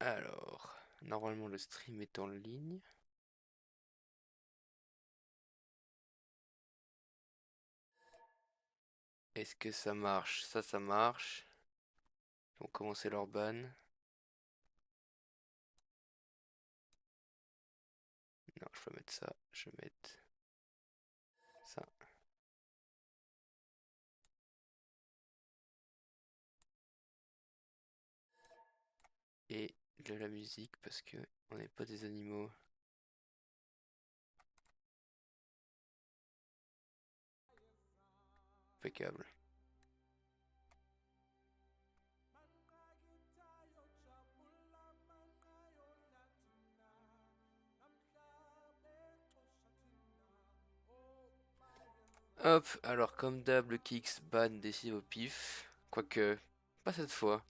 Alors, normalement le stream est en ligne. Est-ce que ça marche? Ça marche. Ils vont commencer leur ban. Non, je peux mettre ça. Je vais mettre ça. Et de la musique parce que on n'est pas des animaux. Impeccable. Hop, alors comme d'hab, le Kix ban décide au pif. Quoique, pas cette fois.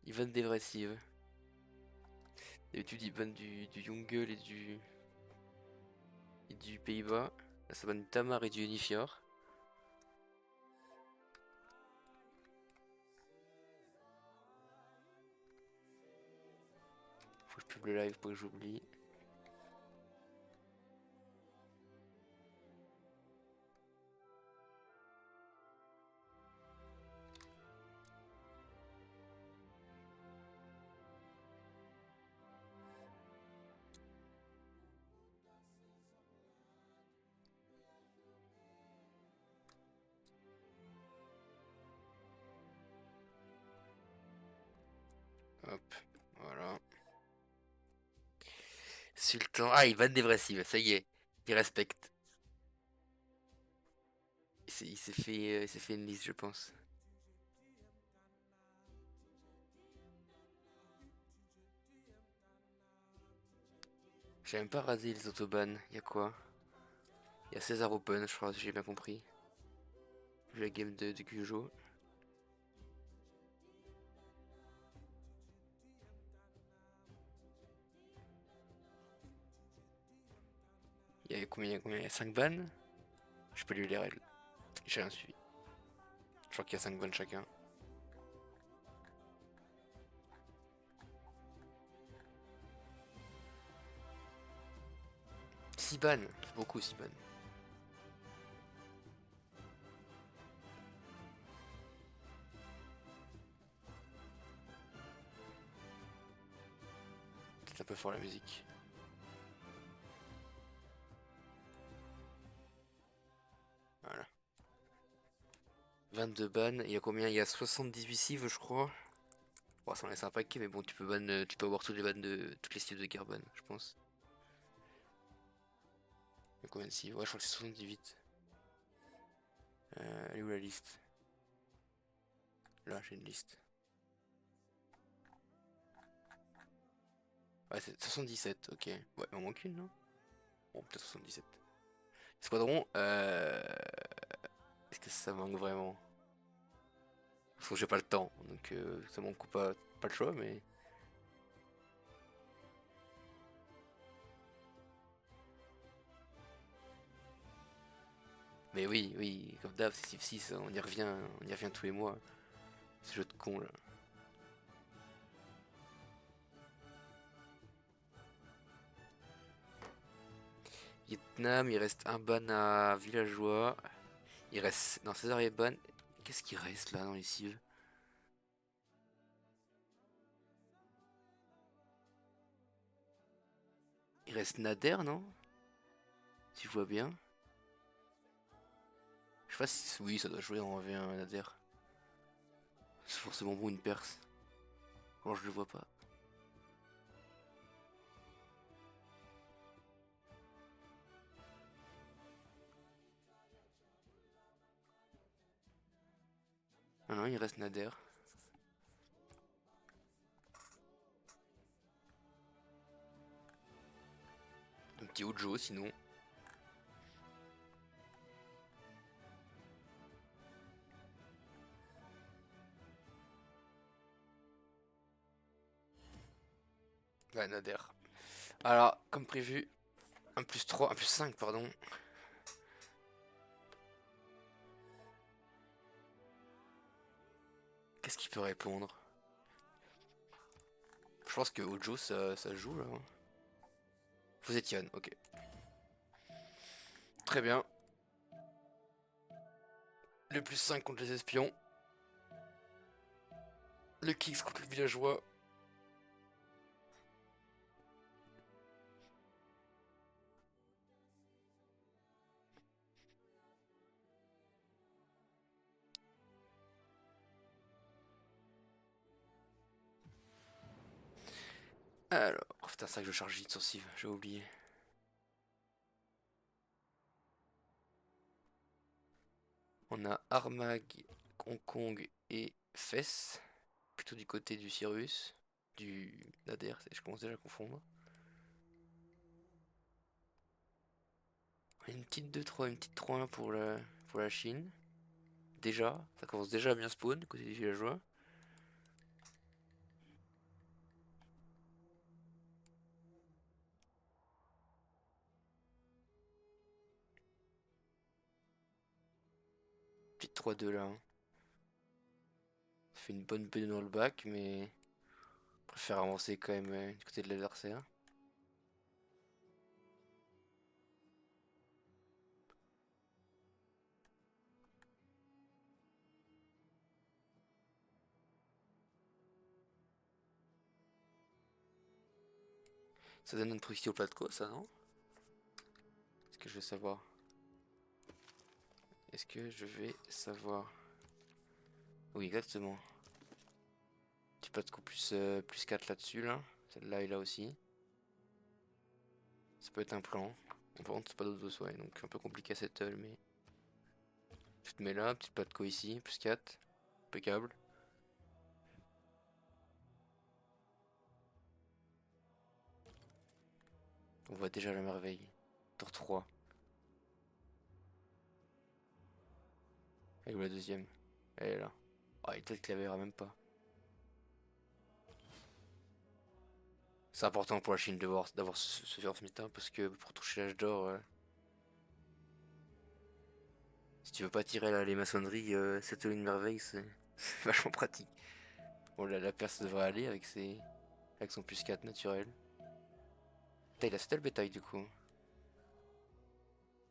Il ban des vrais cives. D'habitude, il ban du Jungle et du Pays-Bas. Là, ça ban du Tamar et du Unifior. Faut que je publie le live pour que j'oublie. Hop, voilà. Sultan. Ah, il ban des vrais cives, ça y est. Il respecte. Il s'est fait une liste, je pense. J'ai même pas rasé les autobans. Y a quoi? Y a César Open, je crois, si j'ai bien compris. Vu la game de Gujo. Il y a combien? Il y a 5 bans? Je peux lui les règles. J'ai rien suivi. Je crois qu'il y a 5 bans chacun. 6 bans, c'est beaucoup 6 bans. C'est un peu fort la musique. Voilà. 22 bans, il y a combien? Il y a 78 cives, je crois. Bon, ça en laisse un paquet, mais bon, tu peux avoir tous les bans de toutes les cives de Garban, je pense. Il y a combien de cives? Ouais, je crois que c'est 78. Elle est où la liste? Là, j'ai une liste. Ouais, c'est 77, ok. Ouais, il en manque une, non? Bon, peut-être 77. Squadron, est-ce que ça manque vraiment? Parce que j'ai pas le temps, donc ça manque ou pas le choix, mais... Mais oui, oui, comme d'hab, c'est Civ 6, on y revient tous les mois. Ce jeu de con, là. Vietnam, il reste un ban à Villageois. Il reste... Non, César est ban. Qu'est-ce qui reste, là, dans les cives? Il reste Nader, non? Si je vois bien. Je sais pas si... Oui, ça doit jouer en V1 Nader. C'est forcément bon, une Perse. Alors je le vois pas. Ah non, il reste Nader. Un petit Ojo, sinon. Ouais, Nader. Alors, comme prévu, un plus 3, un plus 5, pardon. Qu'est-ce qu'il peut répondre? Je pense que Ojo ça joue là, hein. Vous êtes Yann, ok. Très bien. Le plus 5 contre les espions. Le Kix contre le villageois. Alors, oh putain, c'est vrai que je charge vite sur Civ, j'ai oublié. On a Armag, Hong Kong et Fès. Plutôt du côté du Cyrus. Du Nader, je commence déjà à confondre. Une petite 2-3, une petite 3-1 pour la Chine. Déjà, ça commence déjà à bien spawn côté des villageois. Petite 3-2 là, hein. Ça fait une bonne bulle dans le bac, mais je préfère avancer quand même du côté de l'adversaire. Ça donne une proxy au Platco, ça, non? Est-ce que je vais savoir? Est-ce que je vais savoir? Oui, exactement. Petit Platco plus 4 là-dessus, là. Celle-là et là aussi. Ça peut être un plan. On par contre, c'est pas d'autre ouais, donc un peu compliqué à settle, mais. Tu te mets là, petit Platco ici, plus 4. Impeccable. On voit déjà la merveille. Tour 3. Et où la deuxième? Elle est là. Ah, il peut-être qu'il la verra même pas. C'est important pour la Chine d'avoir ce first meter parce que pour toucher l'âge d'or, si tu veux pas tirer les maçonneries, cette une merveille, c'est c'est vachement pratique. Bon, la perse devrait aller avec son plus 4 naturel. Putain, il a settle bétail du coup.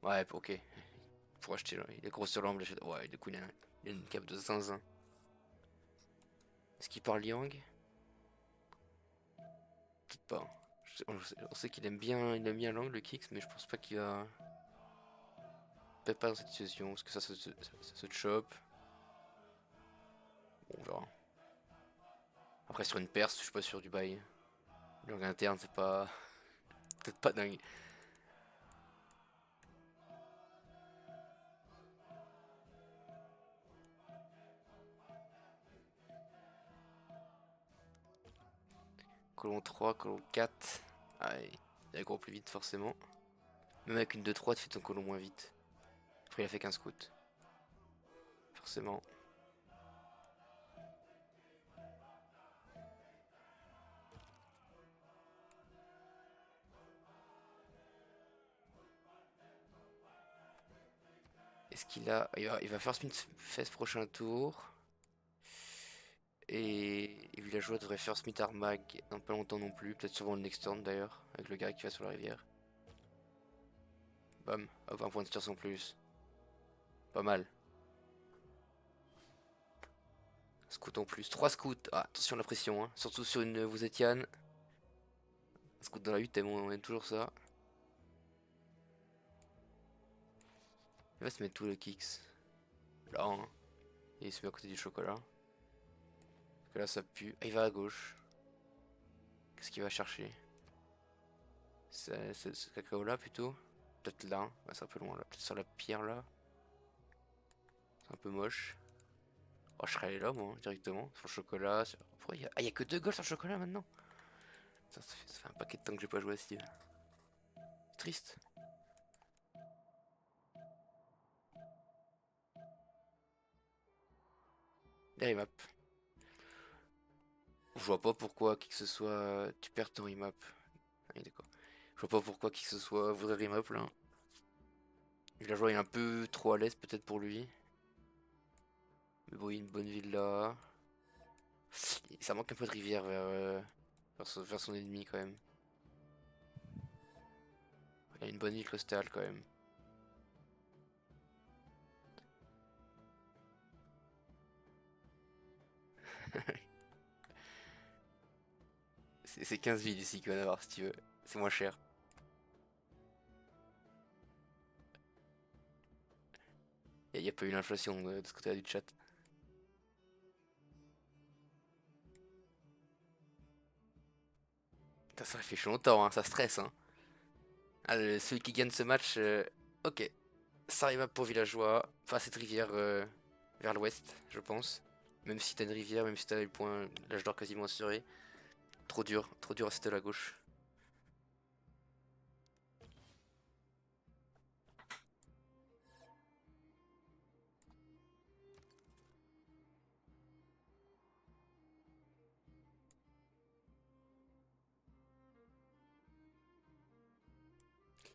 Ouais, ok. Pour acheter, là. Il est gros sur l'angle. Ouais, du coup, il a une cape de zinzin. Est-ce qu'il parle Liang? Peut-être pas. On sait qu'il il aime bien l'angle, le Kix, mais je pense pas qu'il va. Peut-être pas dans cette situation, parce que ça se chope. Bon, on verra. Après, sur une perse, je suis pas sûr du bail. Langue interne, c'est pas. Peut-être pas dingue. Colon 3, colon 4. Ah, il gros plus vite, forcément. Même avec une 2-3, tu fais ton colon moins vite. Après, il a fait qu'un scout. Forcément. Est-ce qu'il a. Il va faire Smith Fest prochain tour. Et Villageois devrait faire Smith Armag dans pas longtemps non plus. Peut-être souvent le next turn d'ailleurs. Avec le gars qui va sur la rivière. Bam. Hop, un point de tir en plus. Pas mal. Scout en plus. 3 scouts. Ah, attention à la pression, hein. Surtout sur une vous êtes Yann. Un scout dans la 8, on aime toujours ça. Il va se mettre tout le kicks. Là, hein. Et il se met à côté du chocolat. Parce que là, ça pue. Ah, il va à gauche. Qu'est-ce qu'il va chercher? C'est ce cacao là plutôt? Peut-être là. Ouais, c'est un peu loin là. Peut-être sur la pierre là. C'est un peu moche. Oh, je serais allé là, moi, directement. Sur le chocolat. Pourquoi il y a... Ah, il y a que 2 goals sur le chocolat maintenant? Ça fait un paquet de temps que j'ai pas joué à Steve. Triste. Les remap. Je vois pas pourquoi qui que ce soit. Tu perds ton remap. Ah, d'accord. Je vois pas pourquoi qui que ce soit voudrait remap là. Il a joué un peu trop à l'aise peut-être pour lui. Mais bon, il y a une bonne ville là. Ça manque un peu de rivière vers vers son ennemi quand même. Il a une bonne ville costale quand même. C'est 15 villes ici qu'il va y en avoir si tu veux. C'est moins cher. Il n'y a pas eu l'inflation de ce côté-là du chat. Putain, ça fait longtemps, hein, ça stresse. Hein. Ah, celui qui gagne ce match, ok. Ça arrive pour villageois, enfin cette rivière vers l'ouest, je pense. Même si t'as une rivière, même si t'as le point, l'âge d'or quasiment assuré. Trop dur à cette de la gauche.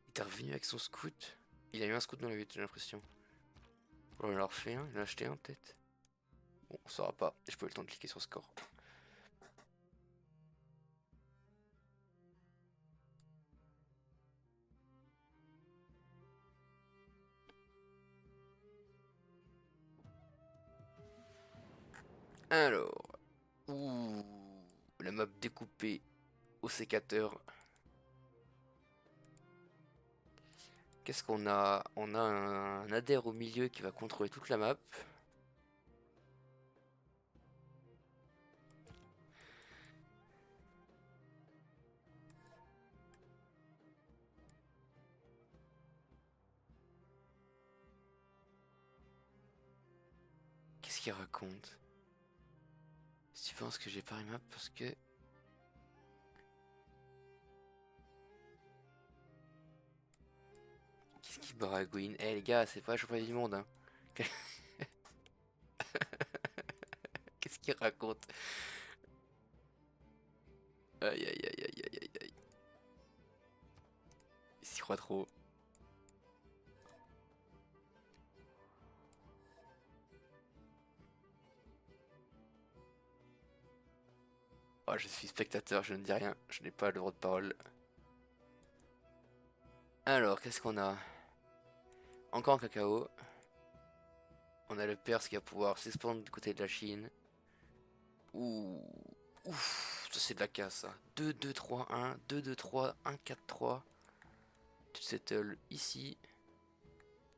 Il était revenu avec son scout. Il a eu un scout dans la 8, j'ai l'impression. Bon, il en a refait un, il en a acheté un peut-être. Bon, on saura pas. J'ai pas eu le temps de cliquer sur score. Alors. Ouh. La map découpée au sécateur. Qu'est-ce qu'on a? On a un adhère au milieu qui va contrôler toute la map. Qu'est-ce qu'il raconte? Si tu penses que j'ai pas une map parce que... Qu'est-ce qui baragouine? Eh les gars, c'est pas le championnat du monde hein. Qu'est-ce qu'il raconte? Aïe aïe aïe aïe aïe aïe aïe. Il s'y croit trop. Oh, je suis spectateur, je ne dis rien. Je n'ai pas le droit de parole. Alors, qu'est-ce qu'on a? Encore un cacao. On a le Perse qui va pouvoir s'expandre du côté de la Chine. Ouh. Ouf, ça c'est de la casse ça. 2-2-3-1, 2-2-3, 1-4-3. Tu settle ici.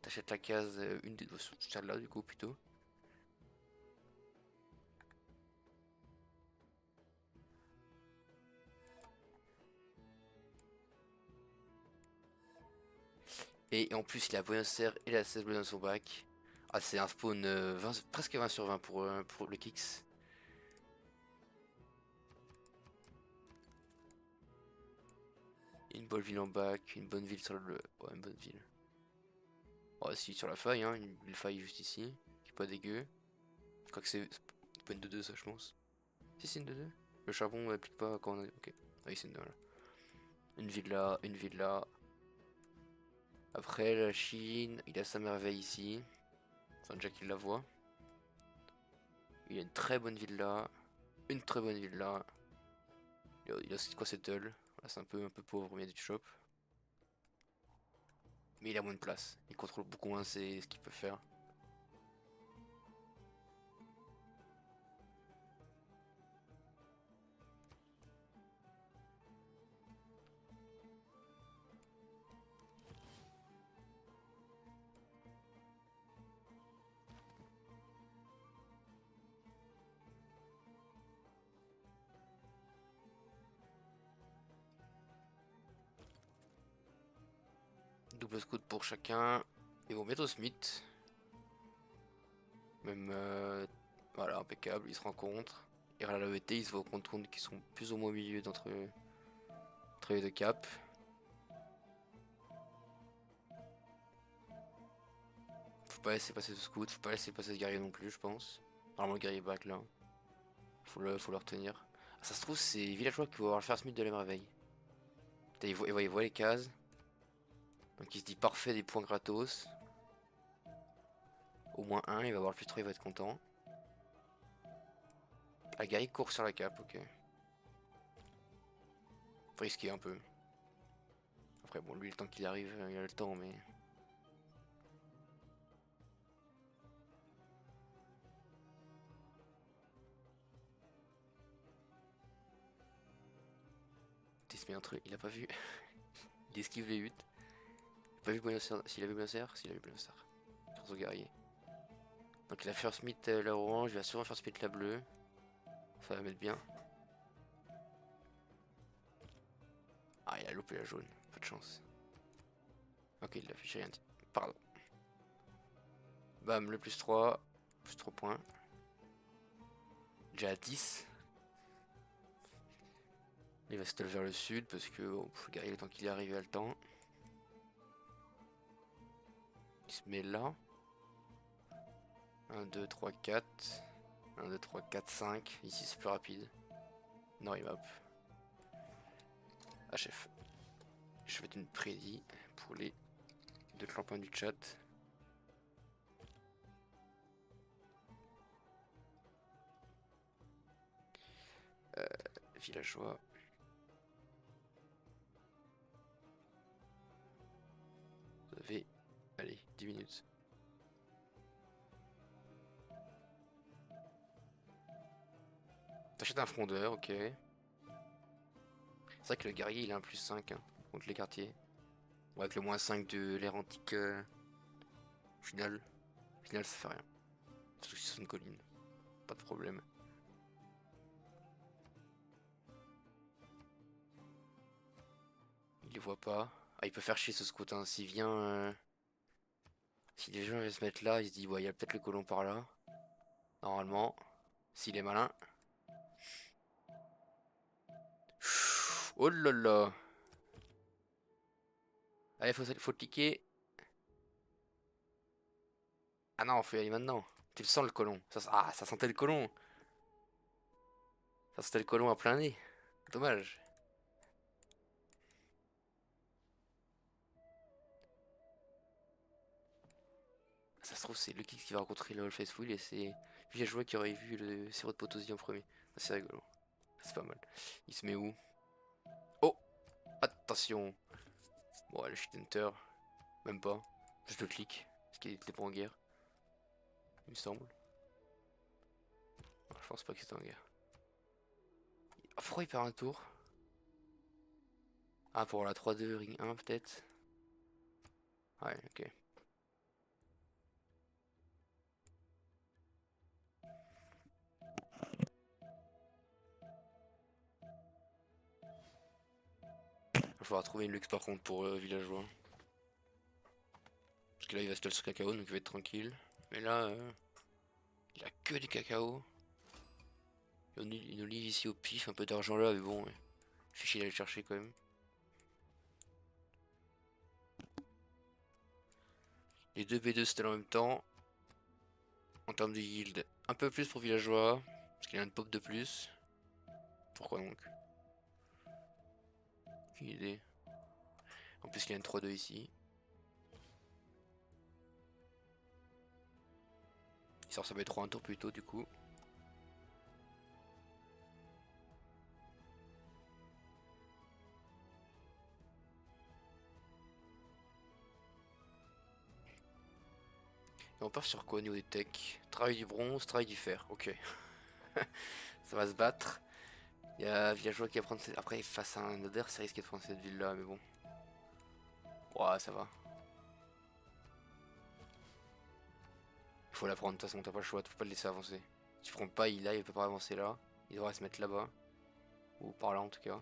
T'achètes la case, une des deux, celle-là du coup plutôt. Et en plus il a Buenos Aires et la 16 bleue dans son bac. Ah c'est un spawn presque 20 sur 20 pour le Kix. Une bonne ville en bac, une bonne ville sur le... Ouais, une bonne ville. Oh si, sur la faille, hein, une faille juste ici, qui est pas dégueu. Je crois que c'est pas une 2-2 ça je pense. Si c'est une 2-2. Le charbon n'applique pas quand on a... Ok, ah oui c'est une 2 là. Une ville là, une ville là. Après la Chine, il a sa merveille ici. Enfin déjà qu'il la voit. Il a une très bonne ville là. Une très bonne ville là. Il a quoi settle. Là c'est un peu pauvre mais il y a du shop. Mais il a moins de place. Il contrôle beaucoup moins ce qu'il peut faire. Double scout pour chacun. Ils vont bientôt Smith. Même voilà, impeccable, ils se rencontrent. Et à la l'AET, ils se vont rendre compte qu'ils sont plus ou moins au milieu d'entre les deux caps. Faut pas laisser passer ce scout, faut pas laisser passer ce guerrier non plus, je pense. Normalement, le guerrier back là. Faut le retenir. Ah, ça se trouve, c'est Villageois qui va avoir le first Smith de la merveille. Putain, il voit les cases. Donc il se dit parfait des points gratos. Au moins un, il va avoir le plus 3, il va être content. La guerrier court sur la cape, ok. Risqué un peu. Après bon, lui le temps qu'il arrive, il a le temps, mais... Il se met un truc, il a pas vu. Il esquive les 8. Il a pas vu Buenos Aires. S'il a vu Buenos Aires, s'il a vu Buenos Aires. Sur son guerrier. Donc il a first smith la orange, il va sûrement first smith la bleue. Ça va mettre bien. Ah, il a loupé la jaune, pas de chance. Ok, il a fait, j'ai rien dit. Pardon. Bam, le +3. Plus 3 points. Déjà à 10. Il va se vers le sud parce que bon, le guerrier, le temps qu'il y arrive, il a le temps. Il se met là. 1, 2, 3, 4. 1, 2, 3, 4, 5. Ici c'est plus rapide. Non, il m'a hop. Ah, chef. Je vais mettre une prédit pour les deux clampins du chat. Villageois. Vous avez, allez, 10 minutes. T'achètes un frondeur, ok. C'est vrai que le guerrier il a un +5 hein, contre les quartiers. Ouais, avec le -5 de l'ère antique, final ça fait rien. Surtout si c'est une colline, pas de problème. Il les voit pas. Ah, il peut faire chier ce scout, hein. S'il vient. Si les gens viennent se mettre là, il se dit, ouais, il y a peut-être le colon par là. Normalement, s'il est malin. Oh là là. Allez, faut cliquer. Ah non, faut y aller maintenant. Tu le sens le colon. Ah, ça sentait le colon. Ça sentait le colon à plein nez. Dommage. Ça se trouve, c'est le Kix qui va rencontrer le All Faithful et c'est Villageois qui aurait vu le sirop de Potosi en premier. Ah, c'est rigolo. C'est pas mal. Il se met où? Oh! Attention! Bon, allez, shit enter. Même pas. Juste le clic. Parce qu'il était pas en guerre. Il me semble. Non, je pense pas qu'il était en guerre. Ah, pourquoi il perd un tour? Ah, pour la 3-2, ring 1 peut-être? Ouais, ok. Il va falloir trouver une luxe par contre pour Villageois. Parce que là, il va se sur cacao, donc il va être tranquille. Mais là, il a que du cacao. Il nous livre ici au pif, un peu d'argent là, mais bon, ouais. Fait chier d'aller le chercher quand même. Les deux B2 c'était en même temps. En termes de yield, un peu plus pour Villageois. Parce qu'il a une pop de plus. Pourquoi donc? Aucune idée. En plus, il y a une 3-2 ici. Il sort sa B3 un tour plus tôt du coup. Et on part sur quoi au niveau des techs? Travail du bronze, travail du fer, ok. Ça va se battre. Il y a Villageois qui va prendre cette... Après, face à un Oder, c'est risqué de prendre cette ville là, mais bon. Ouais, ça va. Il faut la prendre, de toute façon, t'as pas le choix, tu peux pas le laisser avancer. Si tu prends pas, il peut pas avancer là. Il devrait se mettre là-bas. Ou par là en tout cas.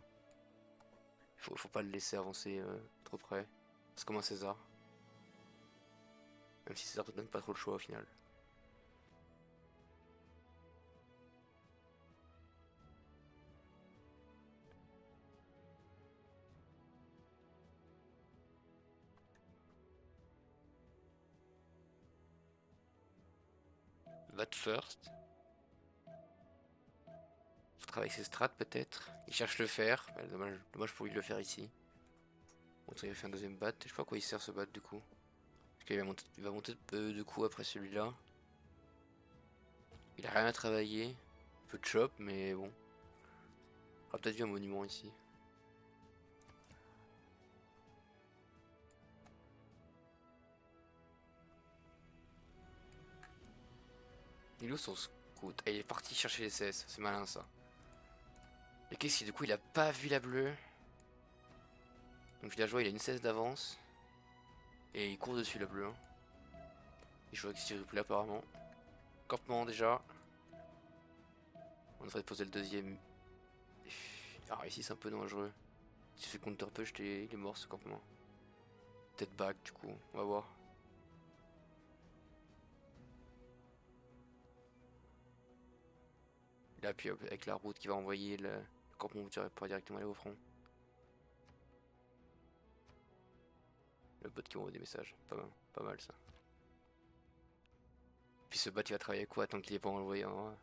Faut pas le laisser avancer trop près. C'est comme un César. Même si César te donne pas trop le choix au final. Vat first. Faut travailler ses strats peut-être. Il cherche le fer. Dommage pour lui de le faire ici. Bon, il va faire un deuxième bat. Je sais pas à quoi il sert ce bat du coup. Parce qu'il va monter de coups après celui-là. Il a rien à travailler. Un peu de chop, mais bon. Il aura peut-être vu un monument ici. Il est où son scout? Ah, il est parti chercher les CS, c'est malin ça. Et qu'est-ce qu'il du coup il a pas vu la bleue. Donc villageois il a une CS d'avance. Et il court dessus la bleue. Hein. Il joue avec ce replay apparemment. Campement déjà. On devrait poser le deuxième. Ah ici c'est un peu dangereux. Si tu fais counter push, il est mort ce campement. Peut-être back du coup, on va voir. Là puis avec la route qui va envoyer le campement, vous pourra directement aller au front. Le bot qui envoie des messages, pas mal ça. Puis ce bot il va travailler quoi tant qu'il est pas envoyé en...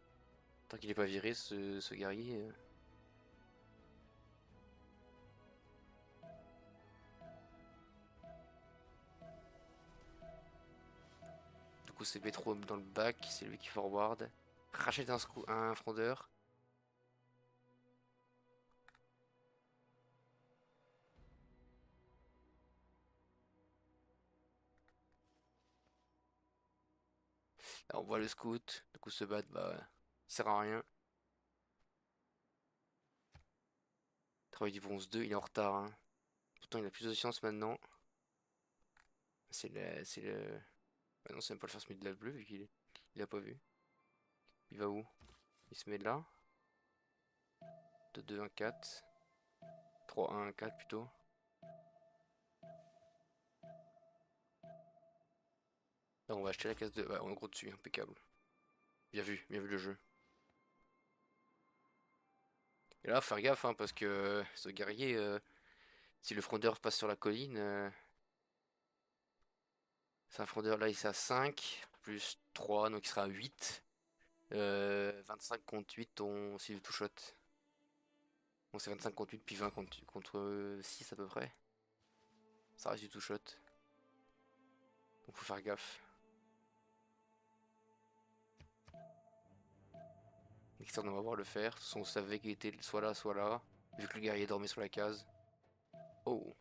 Tant qu'il est pas viré ce guerrier. Du coup c'est B3 dans le back, c'est lui qui forward. Rachète un frondeur. Là on voit le scout, du coup ce bat bah il sert à rien. Travail du bronze 2, il est en retard. Hein. Pourtant il a plus de science maintenant. C'est le... Bah non c'est même pas le first mid de la bleue vu il a pas vu. Il va où? Il se met là. 2-2-1-4. 3-1-4 plutôt. Là on va acheter la case de... Ouais, en gros dessus, impeccable. Bien vu le jeu. Et là, faire gaffe, hein, parce que ce guerrier, si le frondeur passe sur la colline, c'est un frondeur là, il est à 5, plus 3, donc il sera à 8. 25 contre 8, si tout shot. Bon, c'est 25 contre 8, puis 20 contre 6 à peu près. Ça reste du tout shot. Donc faut faire gaffe. Nextern, on va voir le faire. De toute façon, on savait qu'il était soit là, soit là. Vu que le guerrier dormait sur la case. Oh.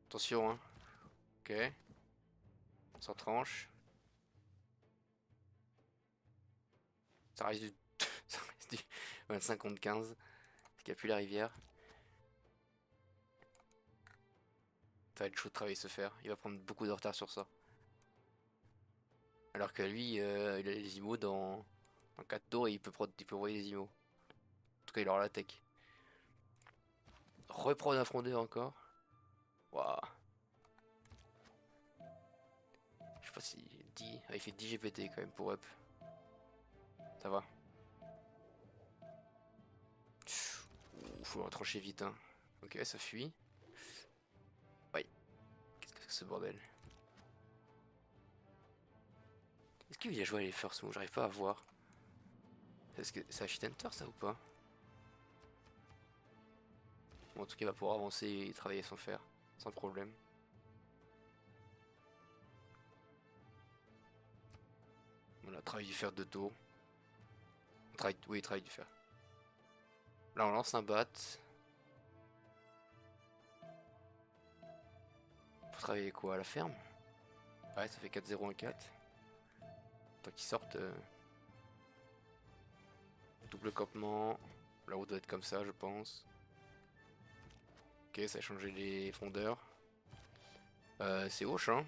Attention, hein. Ok. Ça tranche. Ça reste du... ça reste du 25 contre 15. Parce qu'il n'y a plus la rivière. Ça va être chaud de travailler se faire. Il va prendre beaucoup de retard sur ça. Alors que lui, il a les IMO dans 4 tours et il peut envoyer les IMO. En tout cas, il aura la tech. Reprendre un frondeur encore. Waouh. Je sais pas si 10. Ah, il fait 10 GPT quand même pour up. Ça va. Ouh, faut le retrancher vite. Hein. Ok, ça fuit. Ouais. Qu'est-ce que c'est que ce bordel? Est-ce qu'il a joué à les first moves? J'arrive pas à voir. Est-ce que c'est Hit Enter ça ou pas? Bon, en tout cas, il va pouvoir avancer et travailler sans faire. Sans problème. Voilà, travail du fer de dos. Oui, travail du fer. Là, on lance un bat. Faut travailler quoi? À la ferme? Ouais, ça fait 4-0-1-4. Tant qu'ils sortent. Double campement. La route doit être comme ça, je pense. Ok, ça a changé les fondeurs. C'est Hoche, hein.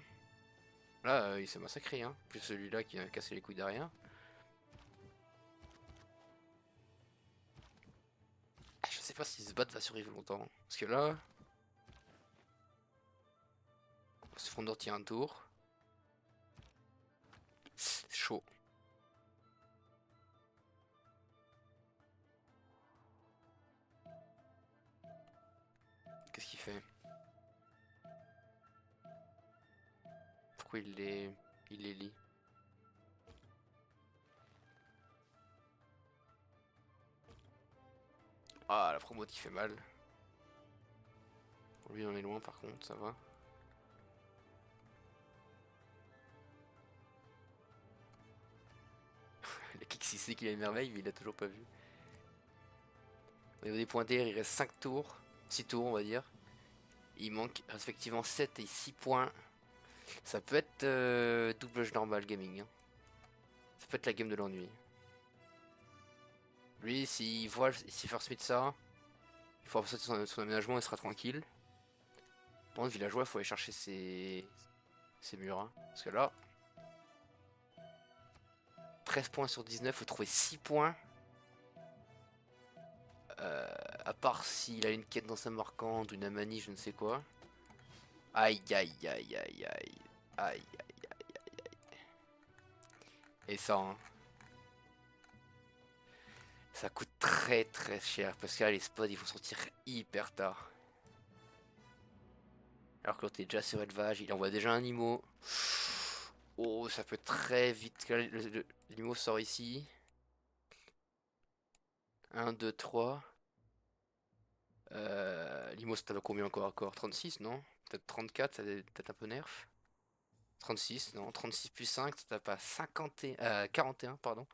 Là, il s'est massacré, hein. Plus celui-là qui a cassé les couilles derrière. Ah, je sais pas si ce bat va survivre longtemps. Parce que là... Ce fondeur tient un tour. C'est chaud. Qu'est-ce qu'il fait? Pourquoi il les lit? Ah, la promote qui fait mal. Lui, on est loin par contre, ça va. Le kick, il sait qu'il a une merveille, mais il a toujours pas vu. Au niveau des points d'air, il reste 5 tours. 6 tours, on va dire. Il manque respectivement 7 et 6 points. Ça peut être double normal gaming. Hein. peut être la game de l'ennui. Lui, s'il First Smith ça, il faut passer son aménagement, il sera tranquille. Par contre, villageois, il faut aller chercher ses murs. Hein. Parce que là, 13 points sur 19, faut trouver 6 points. À part s'il a une quête dans sa marquante, une amanie, je ne sais quoi. Aïe aïe aïe aïe aïe. Aïe aïe aïe aïe aïe. Et ça, hein, ça coûte très très cher. Parce que là, les spots, il faut sortir hyper tard. Alors que l'autre est déjà sur élevage, il envoie déjà un IMO. Oh, ça peut très vite. L'IMO sort ici. 1, 2, 3. L'IMO, ça tape combien encore 36, non? Peut-être 34, ça peut-être un peu nerf. 36, non, 36 plus 5, ça tape à 41, pardon.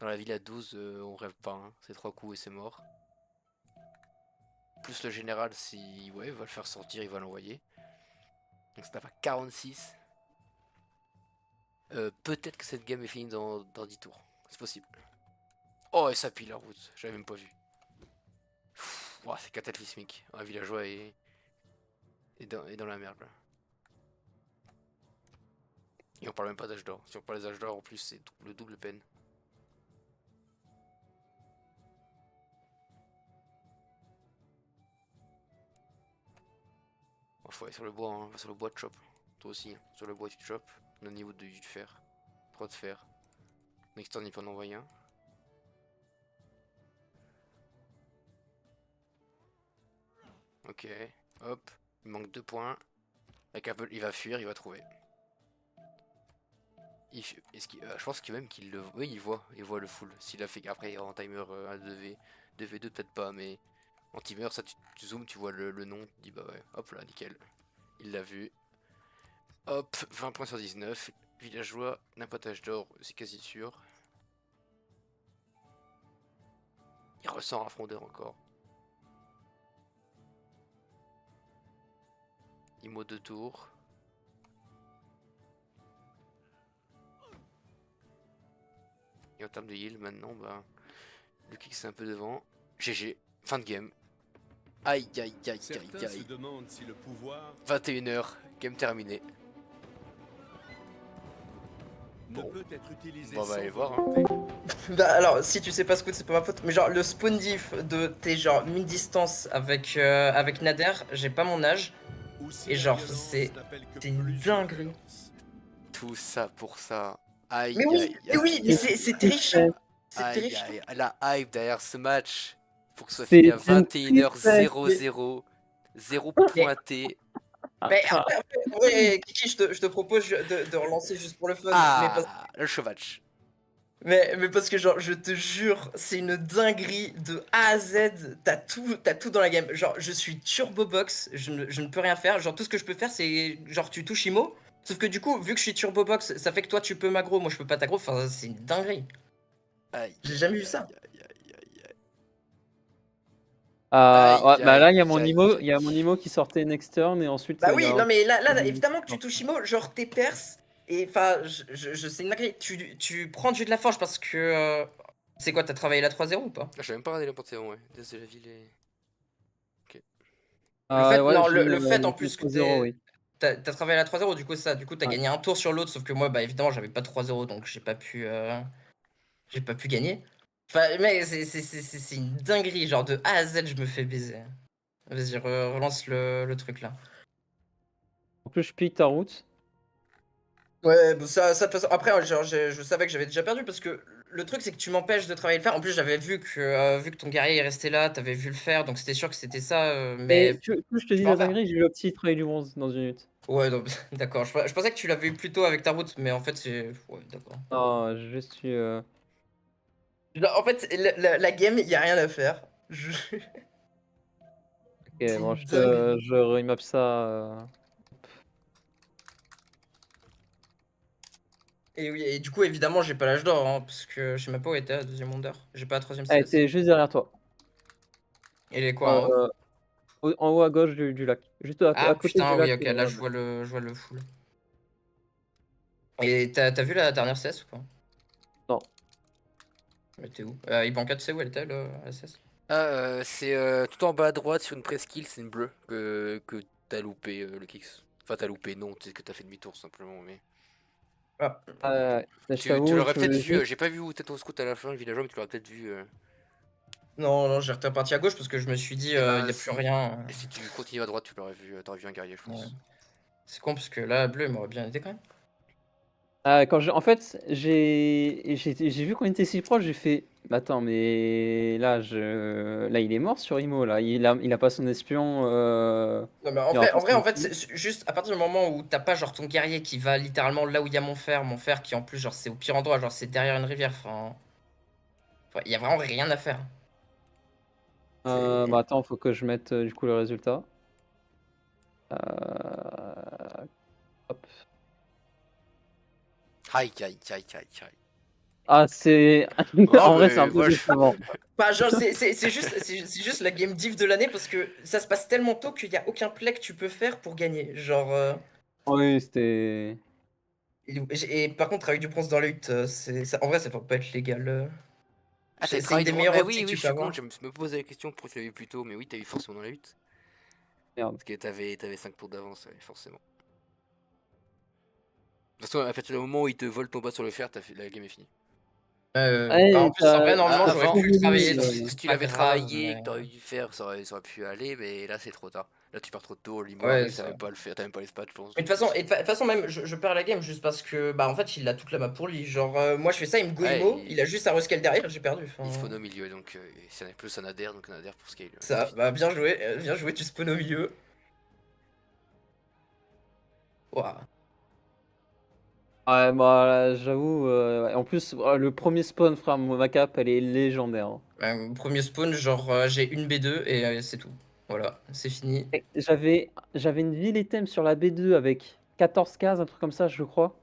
Dans la ville à 12, on rêve pas, hein. C'est 3 coups et c'est mort. Plus le général, si ouais, il va le faire sortir, il va l'envoyer. Donc ça tape à 46. Peut-être que cette game est finie dans 10 tours. C'est possible. Oh, et ça pile la route, j'avais même pas vu. Ouah, c'est cataclysmique. Un villageois est dans la merde là. Et on parle même pas d'âge d'or. Si on parle des âges d'or, en plus, c'est le double peine. Bon, faut aller sur le bois, hein. Sur le bois de chop. Toi aussi, hein. Sur le bois tu chop. Le niveau du fer. 3 de fer. Nexton il peut en envoyer un. Ok, hop. Il manque 2 points. Avec un peu, il va fuir, il va trouver. Je pense que même qu'il le... Oui, il voit le full. S'il a fait après en timer 2v, 2v2 peut-être pas, mais en timer ça tu zoomes, tu vois le nom, tu dis bah ouais, hop là, nickel. Il l'a vu. Hop, 20 points sur 19. Villageois, n'importe d'or, c'est quasi sûr. Il ressort à frondeur encore. Imo 2 tours. Et en termes de heal, maintenant, bah, le kick c'est un peu devant. GG, fin de game. Aïe aïe aïe aïe aïe. Se demandent si le pouvoir 21h, game terminé. ne peut être utilisé Bon, on va sans aller voir. volonté. Bah alors, si tu sais pas scout, c'est pas ma faute. Mais genre, le spawn diff de tes genre mi-distance avec Nader, j'ai pas mon âge. Ou si Et la genre, violence c'est n'appelle que une plus de dinguerie. violence. Tout ça pour ça. Aïe Mais oui, aïe mais aïe. oui, mais c'est terrifiant. C'est Aïe terrifiant. aïe. La hype derrière ce match. Pour que ce soit C'est fini à une 21h00. 0 pointé. Mais après, ouais, Kiki, je te propose de relancer juste pour le fun. Ah, le chevauche. Mais parce que genre, je te jure, c'est une dinguerie de A à Z. T'as tout dans la game. Genre, je suis turbo box, je ne peux rien faire. Genre, tout ce que je peux faire, c'est genre tu touches Imo. Sauf que du coup, vu que je suis turbo box, ça fait que toi tu peux m'aggro, moi je peux pas t'aggro. Enfin, c'est une dinguerie. Aïe. J'ai jamais vu ça. Aïe aïe aïe aïe. Ouais, bah là, il y a Aïe, mon aïe, IMO, aïe. il y a mon IMO qui sortait next turn et ensuite. Bah il y oui, a non mais là, un- évidemment que tu touches Imo, genre t'es perse. Et enfin, je c'est une dinguerie. Tu prends du de la forge parce que. C'est quoi, t'as travaillé la 3-0 ou pas? J'ai même pas regardé le Panthéon, ouais. Désolé, la ville est. Le fait, ouais, non, j'ai le fait en j'ai plus que 3-0, oui. t'as travaillé à la 3-0, du coup t'as Ouais. gagné un tour sur l'autre, sauf que moi bah évidemment j'avais pas 3-0 donc j'ai pas pu gagner. Enfin mais c'est une dinguerie, genre de A à Z je me fais baiser. Vas-y relance le truc là. En plus, je pique ta route. Ouais, bah ça de toute façon après genre, je savais que j'avais déjà perdu parce que le truc c'est que tu m'empêches de travailler le fer. En plus j'avais vu que ton guerrier est resté là, t'avais vu le faire donc c'était sûr que c'était ça Et mais je te dis peux en la faire. dinguerie, j'ai eu le petit travail du bronze dans une minute. Ouais donc, d'accord, je pensais que tu l'avais eu plus tôt avec ta route mais en fait c'est ouais d'accord. Non, je suis. En fait, la game, il y a rien à faire. Ok, bon, Dingue. je remap ça. Et oui, et du coup, évidemment, j'ai pas l'âge d'or, hein, parce que je sais même pas où était la deuxième ondeur. J'ai pas la troisième Elle CS. était juste derrière toi. Il est quoi en haut? En haut à gauche du lac. Juste à Ah côté du putain, oui, lac. ok, là je vois le full. Et t'as vu la dernière CS ou pas? Mais t'es où Ibanka, tu sais où elle était, le SS? Ah, c'est tout en bas à droite sur une presqu'île, c'est une bleue que t'as loupé le kicks. Enfin, t'as loupé, non, c'est que t'as fait demi-tour simplement, mais. Ah, Là, je Tu t'avoue, l'aurais peut-être je vu, j'ai pas vu où t'es ton scout à la fin, le villageois, mais tu l'aurais peut-être vu. non, non, j'ai reparti à gauche parce que je me suis dit, Et il ben, n'y a plus rien. si tu continues à droite, tu l'aurais vu, t'aurais vu un guerrier, je Ouais. pense. C'est con parce que là, bleu, il m'aurait bien aidé quand même. En fait, j'ai vu qu'on était si proche, j'ai fait. Bah, attends, mais là, il est mort sur Imo, là. Il a pas son espion. Non, mais Il aura pas en vrai, son en fait, espion. c'est juste à partir du moment où t'as pas genre ton guerrier qui va littéralement là où il y a mon fer qui en plus, genre, c'est au pire endroit, genre, c'est derrière une rivière. Il y a vraiment rien à faire. Bah, C'est. attends, faut que je mette du coup le résultat. Euh, Hop. Aïe, aïe, aïe, aïe, aïe. Ah, c'est. Oh, En vrai, c'est un mais peu moi, décevant. Bah, genre, c'est juste la game diff de l'année parce que ça se passe tellement tôt qu'il y a aucun play que tu peux faire pour gagner. Genre. Oui, c'était. Et par contre, avec du bronze dans la hutte, en vrai, ça peut pas être légal. Ah, t'as eu C'est une travail des de bronze. meilleures Eh oui, optiques que oui, tu je peux suis con, avoir. je me posais la question pourquoi tu l'avais vu plus tôt, mais oui, t'as eu forcément dans la lutte. Merde. Parce que t'avais 5 tours d'avance, ouais, forcément. De toute façon, à partir du moment où il te vole ton bas sur le fer, la game est finie. Bah, en Ouais, plus, en vrai, normalement, j'aurais Avant, pu le travailler, donc si c'est tu pas l'avais grave, travaillé, mais. que t'aurais dû faire, ça aurait pu aller, mais là c'est trop tard. Là tu pars trop tôt, Limo Ouais, arrive, t'as ça. même pas à le faire, t'as même pas les spats, je pense, Mais de donc toute façon, de toute façon même, je perds la game juste parce que, bah, en fait, il a toute la map pour lui. Genre, moi, je fais ça, il me go ouais, IMO, il a juste à rescale derrière, j'ai perdu. il Enfin, spawn au milieu, donc si on est plus un ADR, donc un ADR pour scale, c'est ça, fini. bah, bien joué, tu spawn au milieu. Ouah. Ouais, bah, là, j'avoue. Ouais. En plus, le premier spawn, frère, ma cap, elle est légendaire, hein. Premier spawn, genre, j'ai une B2 et c'est tout. Voilà, c'est fini. Et j'avais une ville item sur la B2 avec 14 cases, un truc comme ça, je crois.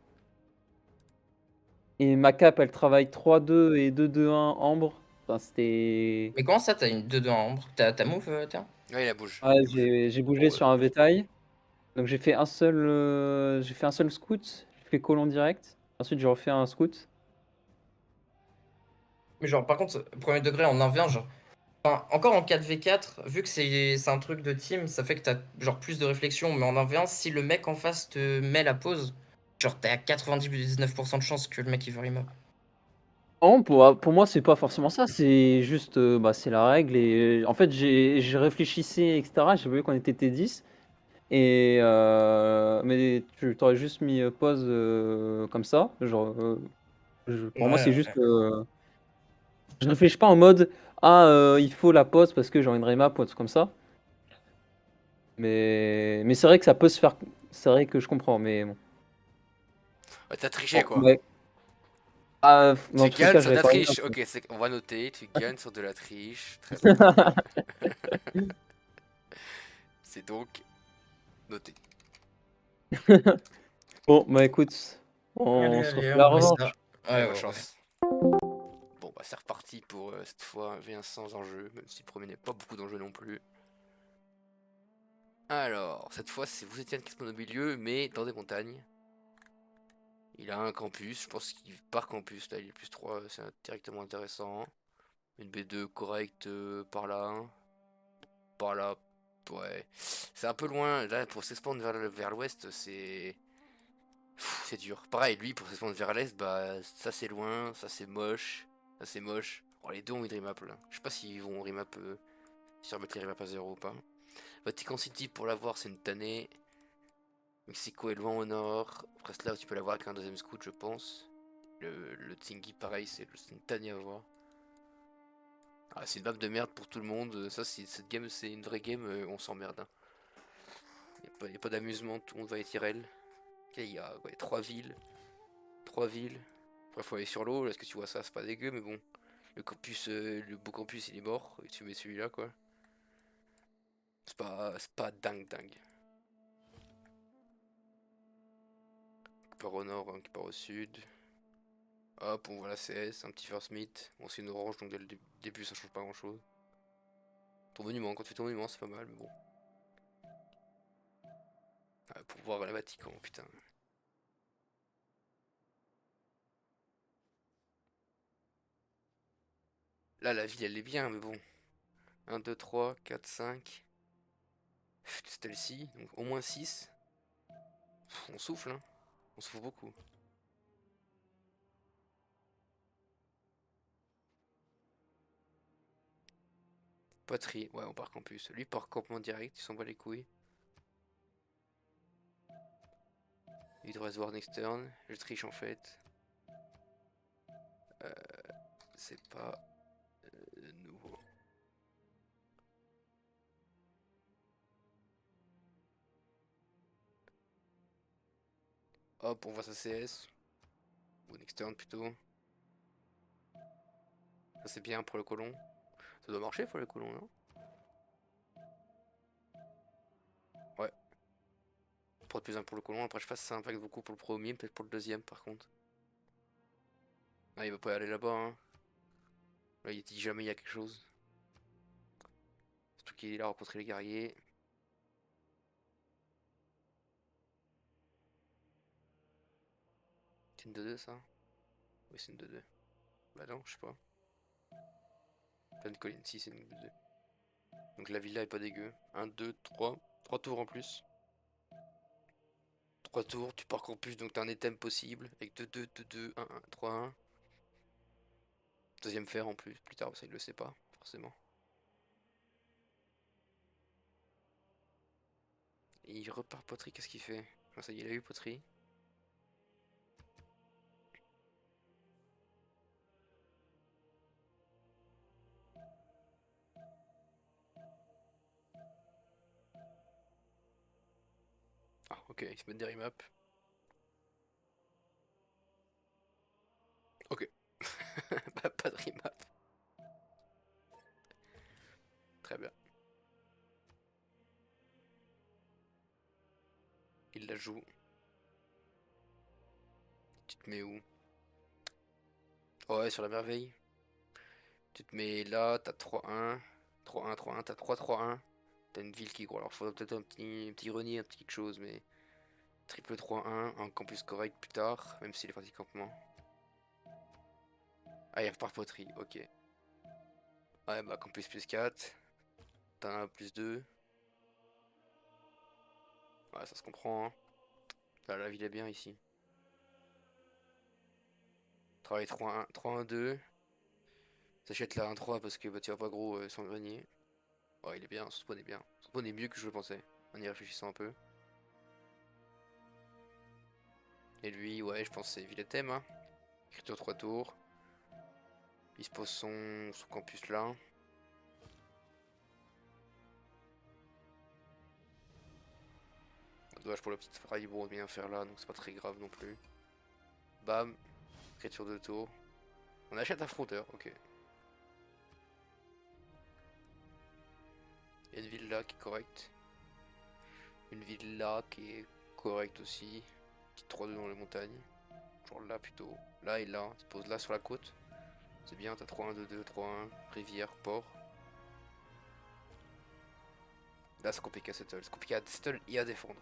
Et ma cap, elle travaille 3-2 et 2-2-1 ambre. Enfin, c'était. Mais comment ça, t'as une 2-2 en ombre? T'as move, tiens? Ouais, il la bouge. Ouais, j'ai bougé Bon, sur un bétail. Donc j'ai fait un seul scout. J'ai fait colon direct. Ensuite, j'ai refait un scout. Mais genre, par contre, premier degré en 1v1, genre. Enfin, encore en 4v4, vu que c'est un truc de team, ça fait que t'as genre plus de réflexion. Mais en 1v1, si le mec en face te met la pause, genre t'as 99% de chance que le mec il veut remap. Non, pour moi, c'est pas forcément ça. C'est juste, bah, c'est la règle. Et en fait, j'ai réfléchissé, etc. J'ai vu qu'on était T10. Mais tu t'aurais juste mis pause comme ça. Genre, pour moi, c'est Ouais. juste. Je réfléchis pas en mode ah, il faut la pause parce que j'ai une remap ou un truc comme ça. Mais c'est vrai que ça peut se faire. C'est vrai que je comprends, mais bon. ouais, t'as triché Bon, quoi. ouais. Ah, dans Tu tous les gagnes cas, je sur de vais la quand même. triche, ok, on va noter, tu gagnes sur de la triche, très bien. C'est donc noté. Bon, bah écoute, Allez, on se allez, refait on la remet ça. revanche. Allez, Ouais, bonne ouais, ouais. chance. Bon, bah c'est reparti pour cette fois un V1 sans enjeu, même si le premier n'est pas beaucoup d'enjeux non plus. Alors, cette fois, c'est vous Étienne qui spawn au milieu, mais dans des montagnes. Il a un campus, je pense qu'il part campus, là il est plus 3, c'est directement intéressant. Une B2 correcte par là, par là, ouais. C'est un peu loin, là pour s'expandre vers l'ouest, c'est dur. Pareil, lui pour s'expandre vers l'est, bah ça c'est loin, ça c'est moche, ça c'est moche. Oh, les deux ont une remap là. Je sais pas s'ils vont remap, si remettre les remap à 0 ou pas. Vatican City pour l'avoir c'est une tannée. Mexico est loin au nord. Après là tu peux l'avoir avec un deuxième scout je pense. Le Tsingy pareil c'est une tannée à voir. Ah, c'est une map de merde pour tout le monde. Ça cette game c'est une vraie game, on s'emmerde. Hein. Y a pas d'amusement, tout le monde va être IRL. Ok, il y a ouais, 3 villes. 3 villes. Après faut aller sur l'eau, est-ce que tu vois ça, c'est pas dégueu mais bon. Le campus, le beau campus il est mort, et tu mets celui-là quoi. C'est pas dingue dingue. Qui part au nord, hein, qui part au sud. Hop, on voit la CS, un petit first meet. Bon, c'est une orange, donc dès le début, ça change pas grand chose. Ton monument, quand tu fais ton monument, c'est pas mal, mais bon. Ah, pour voir la Vatican, putain. Là, la ville, elle est bien, mais bon. 1, 2, 3, 4, 5. Celle-ci, donc au moins 6. On souffle, hein. On souffle beaucoup. Poterie, ouais, on part campus. Lui, part campement direct, il s'en bat les couilles. Il devrait se voir next turn. Je triche en fait. Euh, c'est pas nouveau. Hop, on voit sa CS. Ou next turn plutôt. Ça c'est bien pour le colon. Ça doit marcher pour le colon, non? Ouais. Pour plus 1 pour le colon. Après, je sais pas si ça impacte beaucoup pour le premier, peut-être pour le deuxième par contre. Ah, il va pas y aller là-bas, hein. Là, il dit jamais il y a quelque chose. Surtout qu'il a rencontré les guerriers. C'est une 2-2 ça? Oui, c'est une 2-2. Bah non, je sais pas. Plein de collines, si c'est une 2-2. Donc la villa est pas dégueu. 1, 2, 3. 3 tours en plus. 3 tours, tu pars campus, donc t'as un item possible. Avec 2, 2, 2, 2, 1, 1, 3, 1. Deuxième fer en plus, plus tard, ça il le sait pas, forcément. Et il repart poterie, qu'est-ce qu'il fait? Ah, ça y est, il a eu poterie. Ah, ok, il se met des remap. Ok. Bah, pas de remap. Très bien. Il la joue. Tu te mets où? Ouais, sur la merveille. Tu te mets là, t'as 3-1. 3-1, 3-1, t'as 3-3-1. T'as une ville qui est gros. Alors, faudrait peut-être un petit grenier, un petit quelque chose, mais. Triple 3-1, un campus correct plus tard, même s'il est parti campement. Ah, il repart poterie, ok. Ouais, bah campus plus 4. T'as un plus 2. Ouais, ça se comprend, hein. Là, la ville est bien ici. Travail 3-1, 3-1-2. T'achètes là 1-3 parce que bah, tu vas pas gros sans grenier. Ouais, il est bien, son spawn est bien. Son spawn est mieux que je le pensais, en y réfléchissant un peu. Et lui, ouais, je pense que c'est ville thème, hein. Écriture 3 tours. Il se pose son campus là. Dommage pour la petite phrase, ils vont bien faire là, donc c'est pas très grave non plus. Bam, écriture 2 tours. On achète un fronteur, ok. Il y a une ville là qui est correcte. Une ville là qui est correcte aussi. Petite 3-2 dans les montagnes. Genre là plutôt. Là et là. Tu te poses là sur la côte. C'est bien, t'as 3-1-2-2, 3-1, rivière, port. Là c'est compliqué à settle. C'est compliqué à settle et à défendre.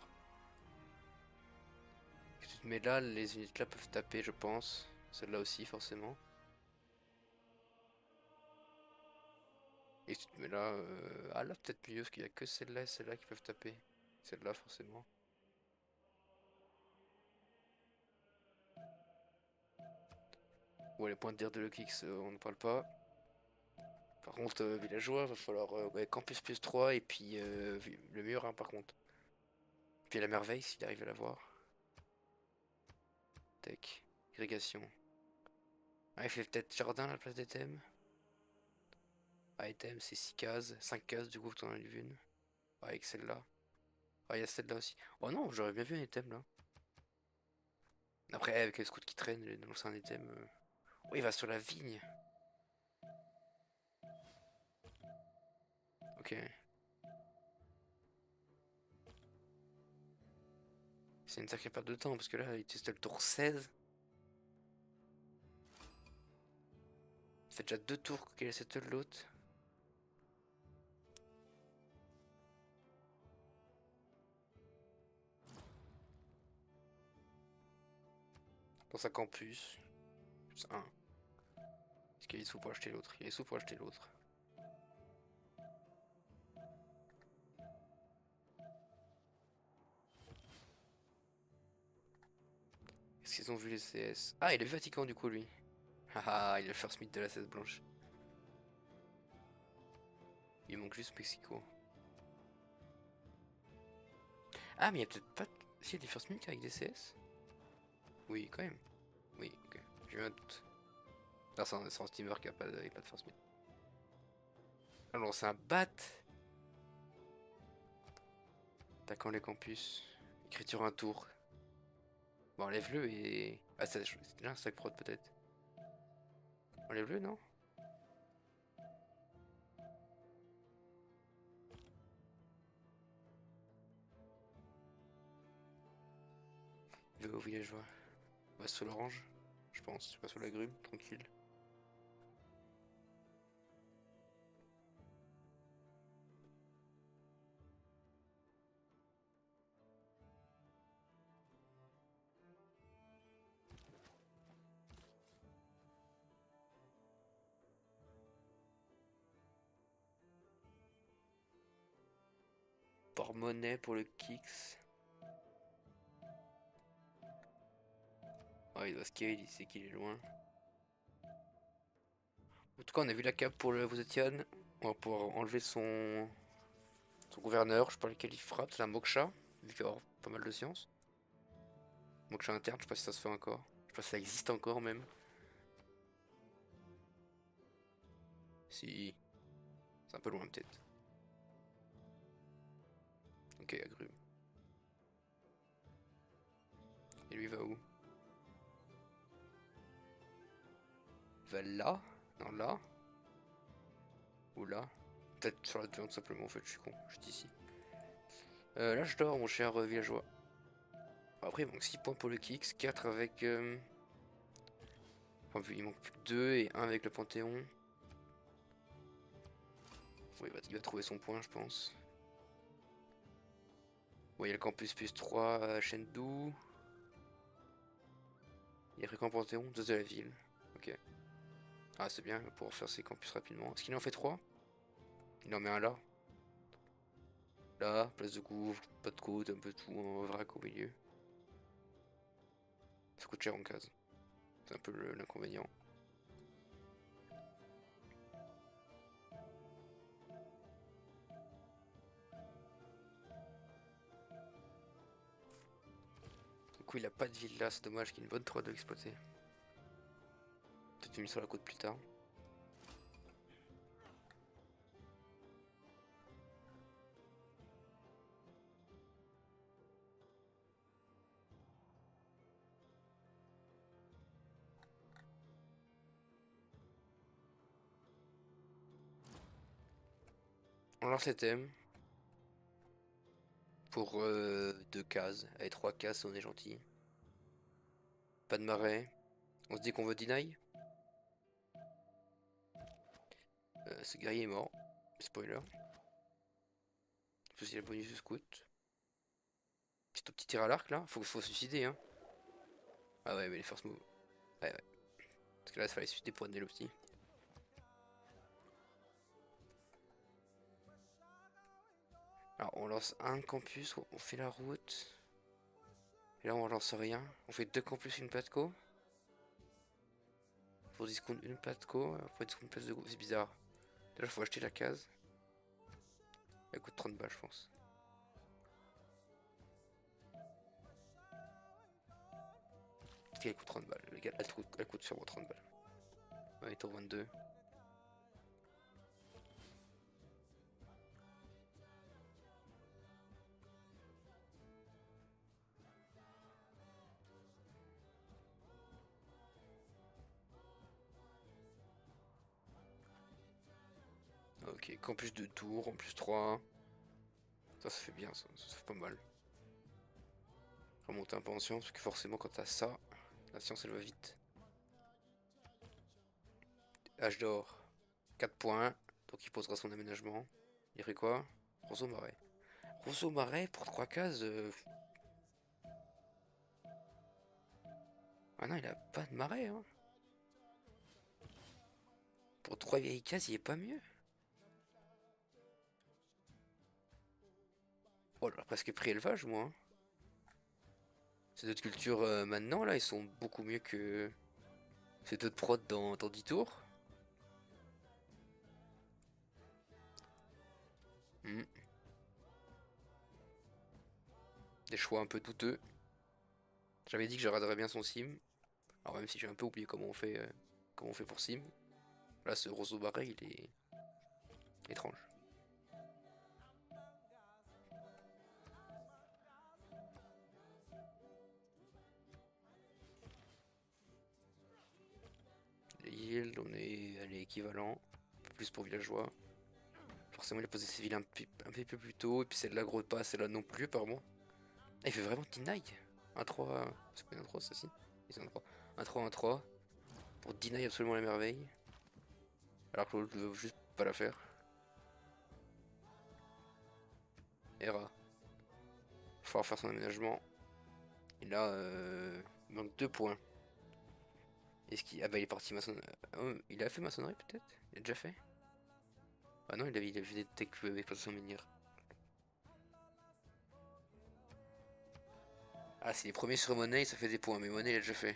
Si tu te mets là, les unités là peuvent taper, je pense. Celle-là aussi, forcément. Et si tu te mets là, ah là peut-être mieux, parce qu'il y a que celle-là et celle-là qui peuvent taper. Celle-là, forcément. Ouais, les points de dire de Luckix, on ne parle pas. Par contre, villageois, va falloir ouais, campus plus 3 et puis le mur, hein, par contre. Puis la merveille, s'il arrive à l'avoir. Tech, irrigation. Ah, il fait peut-être jardin à la place des thèmes. Ah, les thèmes, c'est 6 cases, 5 cases du coup, t'en as vu une. Ah, avec celle-là. Ah, il y a celle-là aussi. Oh non, j'aurais bien vu un item là. Après, avec les scouts qui traînent dans le sein des thèmes. Oh, il va sur la vigne. Ok. C'est une sacrée perte de temps parce que là, il teste le tour 16. Ça fait déjà 2 tours qu'il a settle l'autre. Dans sa campus. Plus 1. Est-ce qu'il y a des sous pour acheter l'autre? Il y a des sous pour acheter l'autre. Est-ce qu'ils ont vu les CS? Ah, il est Vatican du coup, lui. Haha, il est le first meet de la 16 blanche. Il manque juste Mexico. Ah, mais il y a peut-être pas. Si, il y a des first meet avec des CS? Oui, quand même. Oui, ok. J'ai eu un doute. Ah, c'est un steamer qui a pas de first meet. Alors, c'est un bat. Attaquant les campus. Écriture un tour. Bon, enlève-le et. Ah, c'est déjà un stack prod peut-être. Enlève-le, non? Le villageois. On va sur l'orange, je pense. Pas sur la grume, tranquille. Porte-monnaie pour le Kix. Oh, il doit scale, il sait qu'il est loin. En tout cas, on a vu la cape pour le Vosetian. On va pouvoir enlever son gouverneur. Je sais pas lequel il frappe. C'est un Moksha, vu qu'il va y avoir pas mal de sciences. Moksha interne, je sais pas si ça se fait encore. Je sais pas si ça existe encore même. Si. C'est un peu loin peut-être. Ok, agrume. Et lui il va où? Il va là? Non, là? Ou là? Peut-être sur la viande simplement, en fait, je suis con, je suis ici. Là, je dors, mon cher villageois. Après, il manque 6 points pour le Kix, 4 avec. Enfin, il manque plus que 2 et 1 avec le Panthéon. Bon, il va trouver son point, je pense. Bon, il y a le campus plus 3 à Chengdu. Il y a le camp Panthéon, 2 de la ville. Ok. Ah, c'est bien pour faire ses campus rapidement. Est-ce qu'il en fait 3? Il en met un là. Là, place de couvre, pas de côte, un peu tout en vrac au milieu. Ça coûte cher en case. C'est un peu l'inconvénient. Du coup, il a pas de ville là, c'est dommage qu'il y ait une bonne 3 de exploiter. Peut-être une sur la côte plus tard. On lance les thèmes. Pour 2 cases. Allez, 3 cases, on est gentil. Pas de marais. On se dit qu'on veut deny. Ce guerrier est mort. Spoiler. Parce qu'il a bonus de scout. Petit tir à l'arc là. Faut se suicider hein. Ah ouais, mais les force move. Ouais, ouais. Parce que là, il fallait se suicider pour amener le petit. Alors, on lance un campus, on fait la route. Et là, on lance rien. On fait 2 campus, une platco. Pour discount une platco. Après, discount place de groupe. C'est bizarre. Déjà, faut acheter la case. Elle coûte 30 balles, je pense. Peut-être qu'elle coûte 30 balles. Les gars, elle coûte sûrement 30 balles. Ouais, tour 22. Ok, campus de tour en plus 3. Ça fait bien, ça fait pas mal. Remonter un peu en science, parce que forcément, quand t'as ça, la science elle va vite. H d'or, 4 points. Donc il posera son aménagement. Il ferait quoi? Roseau Marais. Roseau Marais pour 3 cases. Ah non, il a pas de marais, hein. Pour 3 vieilles cases, il est pas mieux. Oh là, presque pré-élevage, moi. Hein. Ces d'autres cultures maintenant, là, ils sont beaucoup mieux que ces d'autres prods dans 10 tours. Hmm. Des choix un peu douteux. J'avais dit que je regarderais bien son sim. Alors même si j'ai un peu oublié comment on fait pour sim. Là, ce roseau barré, il est étrange. Les yields, on est allé équivalent. Un peu plus pour villageois. Forcément, il a posé ses villes un peu plus tôt. Et puis celle-là, gros pas, celle-là non plus, apparemment. Ah, il fait vraiment deny. 1-3. C'est pas 1-3, ça si. C'est 1-3. 1-3, 1-3. Pour deny absolument la merveille. Alors que l'autre veut juste pas la faire. Hera. Il va falloir faire son aménagement. Et là, il manque 2 points. Est-ce qu'il... Ah bah il est parti maçonnerie. Il a fait maçonnerie peut-être? Il a déjà fait? Ah non, il a fait des techs avec exploitation minière. Ah, c'est les premiers sur monnaie, ça fait des points, mais monnaie il a déjà fait.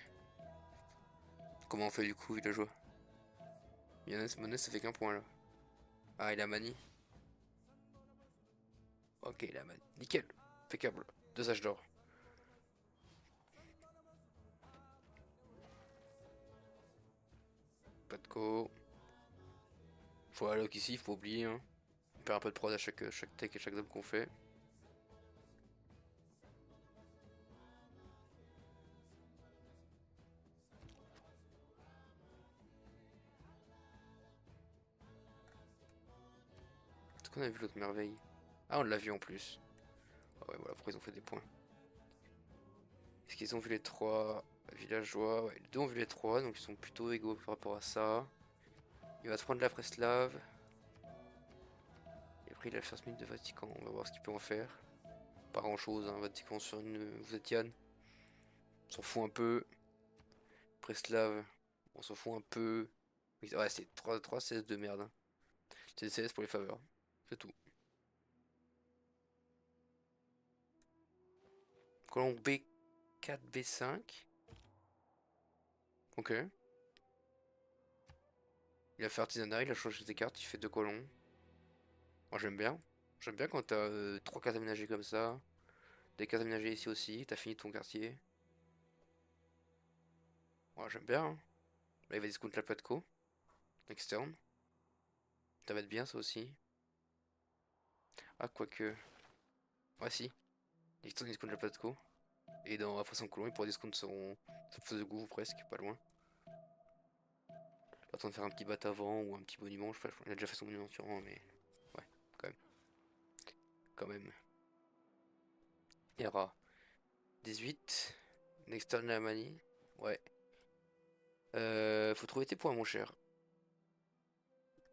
Comment on fait du coup, villageois? Monnaie ça fait qu'un point là. Ah, il a manie. Ok, il a manie. Nickel. Impeccable. 2 âges d'or. Pas de co. Faut aller ici, faut pas oublier. Hein. On perd un peu de prod à chaque tech et chaque dame qu'on fait. Est-ce qu'on a vu l'autre merveille? Ah, on l'a vu en plus. Ah ouais, voilà pourquoi ils ont fait des points. Est-ce qu'ils ont vu les 3 villageois? Ouais, les 2 ont vu les 3, donc ils sont plutôt égaux par rapport à ça. Il va se prendre la Preslave. Et après, il a le First Minute de Vatican. On va voir ce qu'il peut en faire. Pas grand chose, hein. Vatican sur une Vatiane. On s'en fout un peu. Preslave, on s'en fout un peu. Ouais, c'est 3 CS de merde. Hein. C'est des CS pour les faveurs. C'est tout. Colon B4, B5. Ok. Il a fait artisanat, il a changé ses cartes, il fait 2 colons. Moi j'aime bien. J'aime bien quand t'as 3 cases aménagées comme ça. Des cases aménagées ici aussi, t'as fini ton quartier. Moi j'aime bien. Hein. Là il va discount la Platco. Externe. Ça va être bien ça aussi. Ah quoique. Ah si. Externe discount la Platco. Et après son colon il pourra discount sa fosse de goût presque, pas loin. Attends de faire un petit bat avant ou un petit monument, je sais pas, il a déjà fait son monument sur un, mais ouais, quand même. Quand même. Hera. 18. External Manie. Ouais. Faut trouver tes points, mon cher.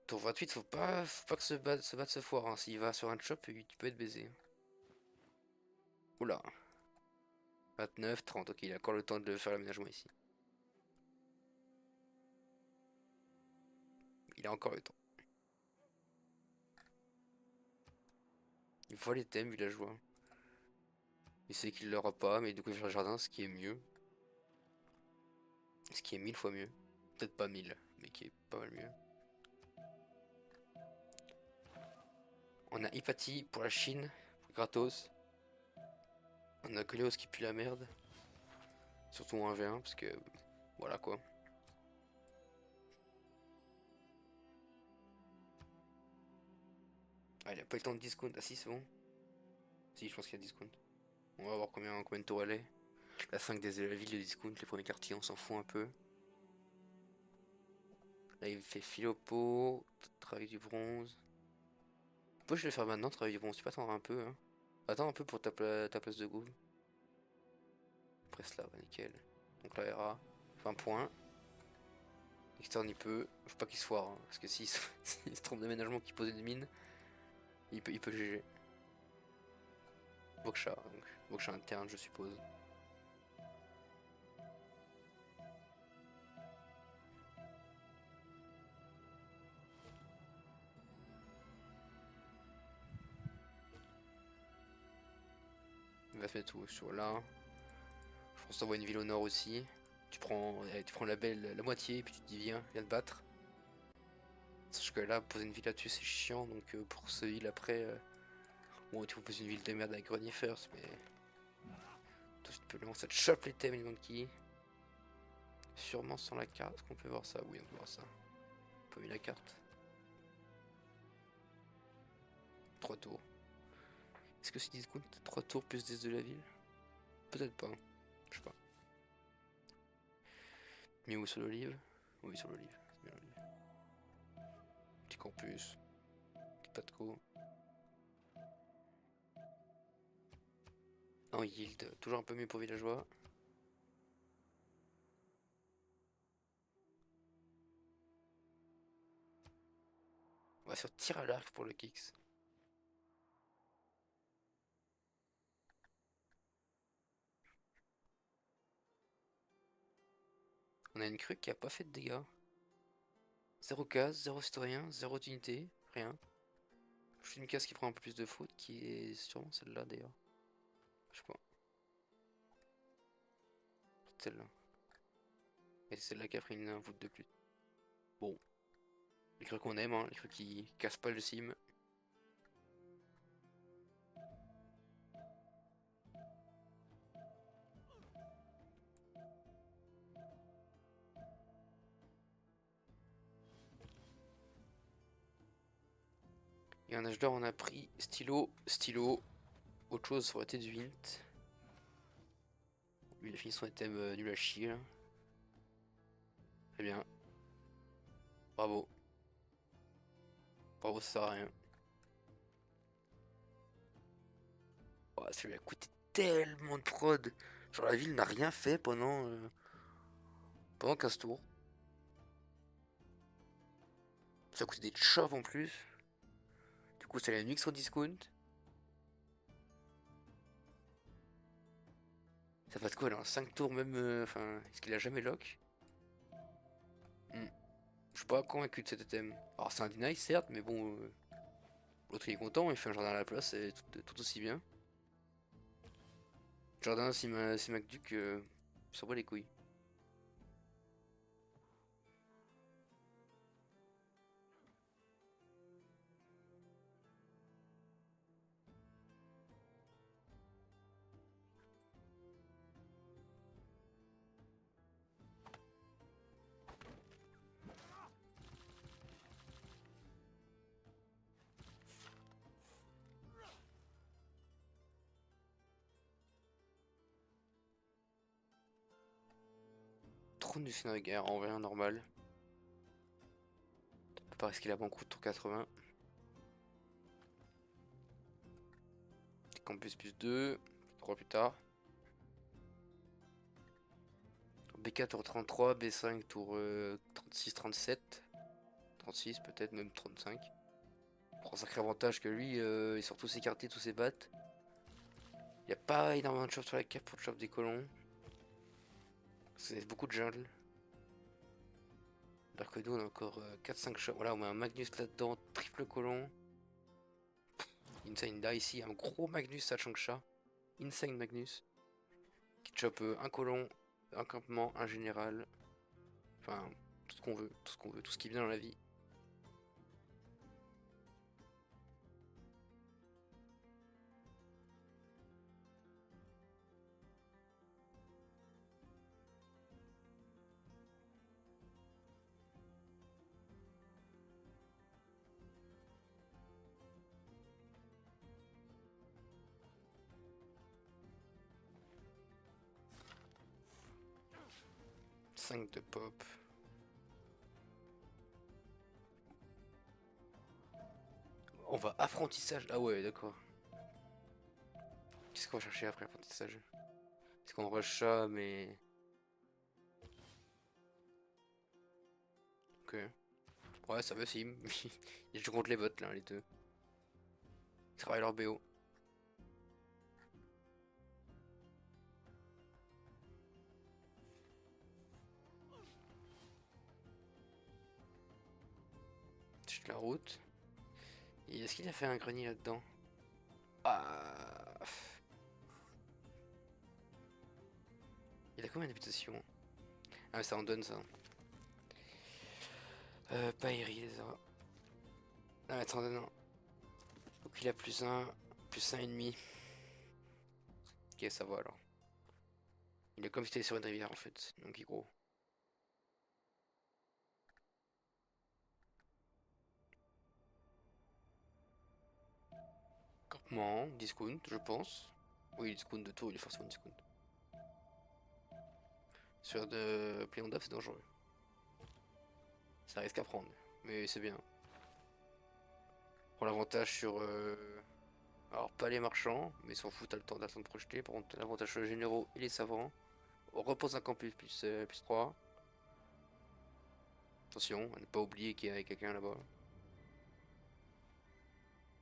Tour 28, faut pas que se battre ce foire. Hein. S'il va sur un chop, tu peux être baisé. Oula. 29, 30. Ok, il a encore le temps de faire l'aménagement ici. Il a encore le temps. Il voit les thèmes villageois. Il sait qu'il l'aura pas, mais du coup il va faire le jardin, ce qui est mieux. Ce qui est 1000 fois mieux. Peut-être pas 1000, mais qui est pas mal mieux. On a Hypatie pour la Chine, pour gratos. On a Koleos qui pue la merde. Surtout en 1v1, parce que... Voilà quoi. Ah, il a pas eu le temps de discount. Ah si, c'est bon. Si, je pense qu'il y a discount. On va voir combien de tours elle est. La 5 des la ville de discount, les premiers quartiers, on s'en fout un peu. Là, il fait Philopo, travail du bronze. Pourquoi je vais le faire maintenant, travail du bronze? Tu peux attendre un peu, hein. Attends un peu pour ta place de goût. Presse là, nickel. Donc là, Hera, 20 points. Externe, il peut. Faut pas qu'il se foire, hein, parce que s'il s'il se trompe d'aménagement qui pose une mine, il peut GG. Boksha, donc. Boksha interne, je suppose. va se mettre sur là. Je pense t'envoies une ville au nord aussi. Tu prends la moitié et puis tu te dis viens te battre. Sache que là, poser une ville là-dessus c'est chiant, donc pour ce ville après, bon tu proposes une ville de merde avec grenier first, mais tout de suite ça te chope les thèmes, les monkeys. Sûrement sans la carte, est-ce qu'on peut voir ça? Oui, on peut voir ça. On peut mettre la carte. 3 tours. Est-ce que c'est discount 3 tours plus 10 de la ville? Peut-être pas, je sais pas. Mais où sur l'olive? Oui, sur l'olive. C'est bien l'olive. Petit campus. Petit patco. En yield, toujours un peu mieux pour villageois. On va sur tir à l'arc pour le Kix. On a une crue qui a pas fait de dégâts. 0 case, 0 citoyen, 0 unité, rien. Juste une case qui prend un peu plus de foot, qui est sûrement celle-là d'ailleurs. Je sais pas. Celle-là. Et c'est celle-là qui a pris une voûte de plus. Bon. Les crues qu'on aime, hein, les crues qui cassent pas le sim. Et en âge d'or, on a pris stylo, stylo. Autre chose, ça aurait été du Vint. Lui, il a fini son item nul à chier. Là. Très bien. Bravo. Bravo, ça sert à rien. Oh, ça lui a coûté tellement de prod. Genre, la ville n'a rien fait pendant 15 tours. Ça a coûté des chops en plus. Du coup, ça a une mix au discount. Ça passe quoi, là, en 5 tours même. Enfin, est-ce qu'il a jamais lock? Je suis pas convaincu de cet item. Alors, c'est un deny, certes, mais bon. L'autre il est content, il fait un jardin à la place, c'est tout aussi bien. Jardin, si MacDuc, s'en bat les couilles. Trône du Seigneur de guerre, en vrai, normal. Parce qu'il a beaucoup de tour 80. Campus plus 2, 3 plus tard. B4 tour 33, B5 tour 36, 37. 36 peut-être, même 35. Pour un sacré avantage que lui, il sort tous ses quartiers, tous ses battes. Il n'y a pas énormément de chops sur la cape pour le chop des colons. C'est beaucoup de jungle. Alors que nous on a encore 4-5 chops. Voilà, on met un Magnus là-dedans, triple colon. Insane là ici, un gros Magnus à Changsha. Insane Magnus. Qui chope un colon, un campement, un général. Enfin, tout ce qu'on veut, tout ce qu'on veut, tout ce qui vient dans la vie. De pop. On va apprentissage. Ah ouais, d'accord. Qu'est-ce qu'on va chercher après apprentissage? Est-ce qu'on rush ça, mais... Ok. Ouais, ça va, sim. Ils jouent contre les bots, là, les deux. Ils travaillent leur BO. Chute la route. Et est-ce qu'il a fait un grenier là-dedans? Ah... combien d'habitations? Ah, ça en donne ça. Pairi, les aura. Ah, attends, non. Donc il a plus un et demi. Ok, ça va alors. Il est comme si c'était sur une rivière en fait, donc il est gros. Campement, discount, je pense. Oui, discount de tout, il est forcément discount. Sur de Play c'est dangereux. Ça risque à prendre, mais c'est bien. Prend l'avantage sur. Alors, pas les marchands, mais s'en fout, t'as le temps d'attendre de projeter. Par contre, l'avantage sur les généraux et les savants. On repose un campus plus 3. Attention, à ne pas oublier qu'il y a quelqu'un là-bas.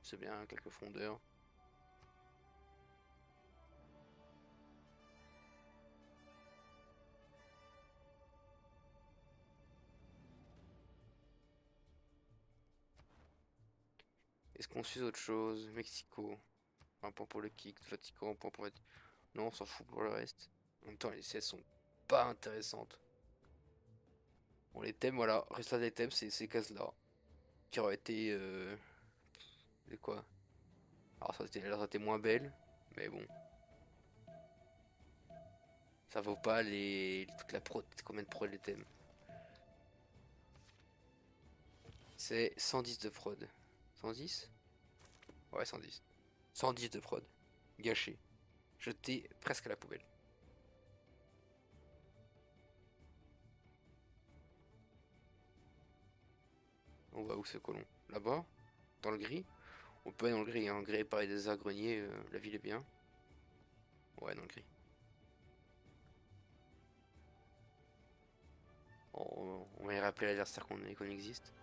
C'est bien, quelques fondeurs. Est-ce qu'on suit autre chose? Mexico. Un point pour le kick. Vatican, un point pour Vatican. Non, on s'en fout pour le reste. En même temps, les CS sont pas intéressantes. Bon, les thèmes, voilà. Résultat des thèmes, c'est ces cases-là. Qui auraient été. Les quoi? Alors, ça aurait été moins belle. Mais bon. Ça vaut pas toute la prod. Combien de prod les thèmes? C'est 110 de prod. 110? Ouais, 110. 110 de prod. Gâché. Jeté presque à la poubelle. On va où ce colon? Là-bas? Dans le gris? On peut aller dans le gris, hein. Gré par des greniers, la ville est bien. Ouais, dans le gris. On va y rappeler l'adversaire qu'on existe.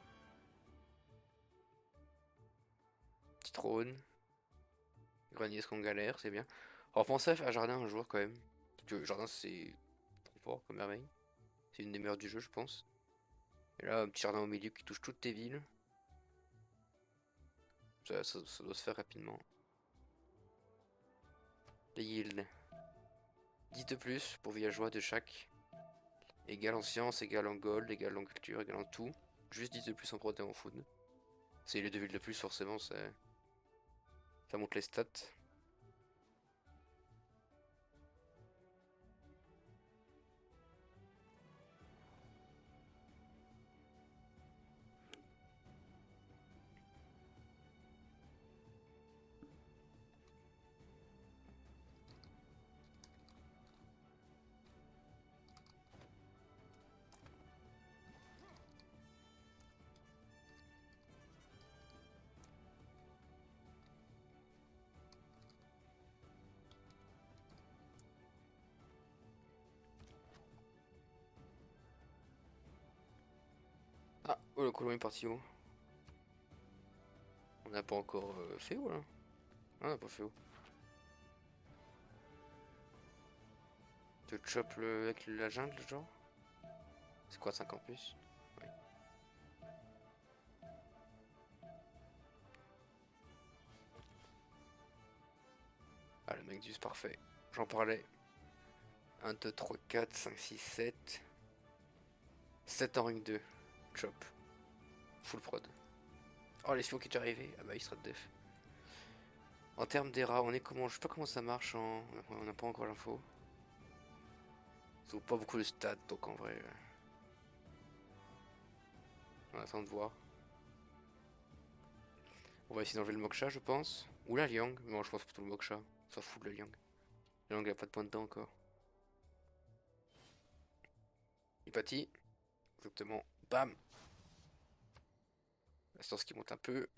Petit trône. Grenier, est-ce qu'on galère? C'est bien. Alors pensez à faire Jardin un jour quand même. Parce que Jardin c'est trop fort comme merveille. C'est une des meilleures du jeu, je pense. Et là, un petit jardin au milieu qui touche toutes tes villes. Ça doit se faire rapidement. Les yields. 10 de plus pour villageois de chaque. Égal en science, égal en gold, égal en culture, égal en tout. Juste 10 de plus en prot et en food. C'est les deux villes de plus, forcément, ça monte les stats. Ah, oh, le colon est parti où? On n'a pas encore fait où là? Ah, on n'a pas fait où? Tu chopes avec la jungle, genre? C'est quoi 5 en plus? Ouais. Ah, le mec d'us, parfait. J'en parlais. 1, 2, 3, 4, 5, 6, 7. 7 en ring 2. Chop. Full prod. Oh, l'espion qui est déjà arrivé. Ah bah, il sera de def. En termes d'ERA, on est comment? Je sais pas comment ça marche en. On n'a pas encore l'info. Ça vaut pas beaucoup de stats, donc en vrai. On attend de voir. On va essayer d'enlever le Moksha, je pense. Ou la Liang. Non, je pense plutôt le Moksha. On s'en fout de la Liang. La Liang, il a pas de point dedans encore. Hypatie. Exactement. Bam! La source qui monte un peu.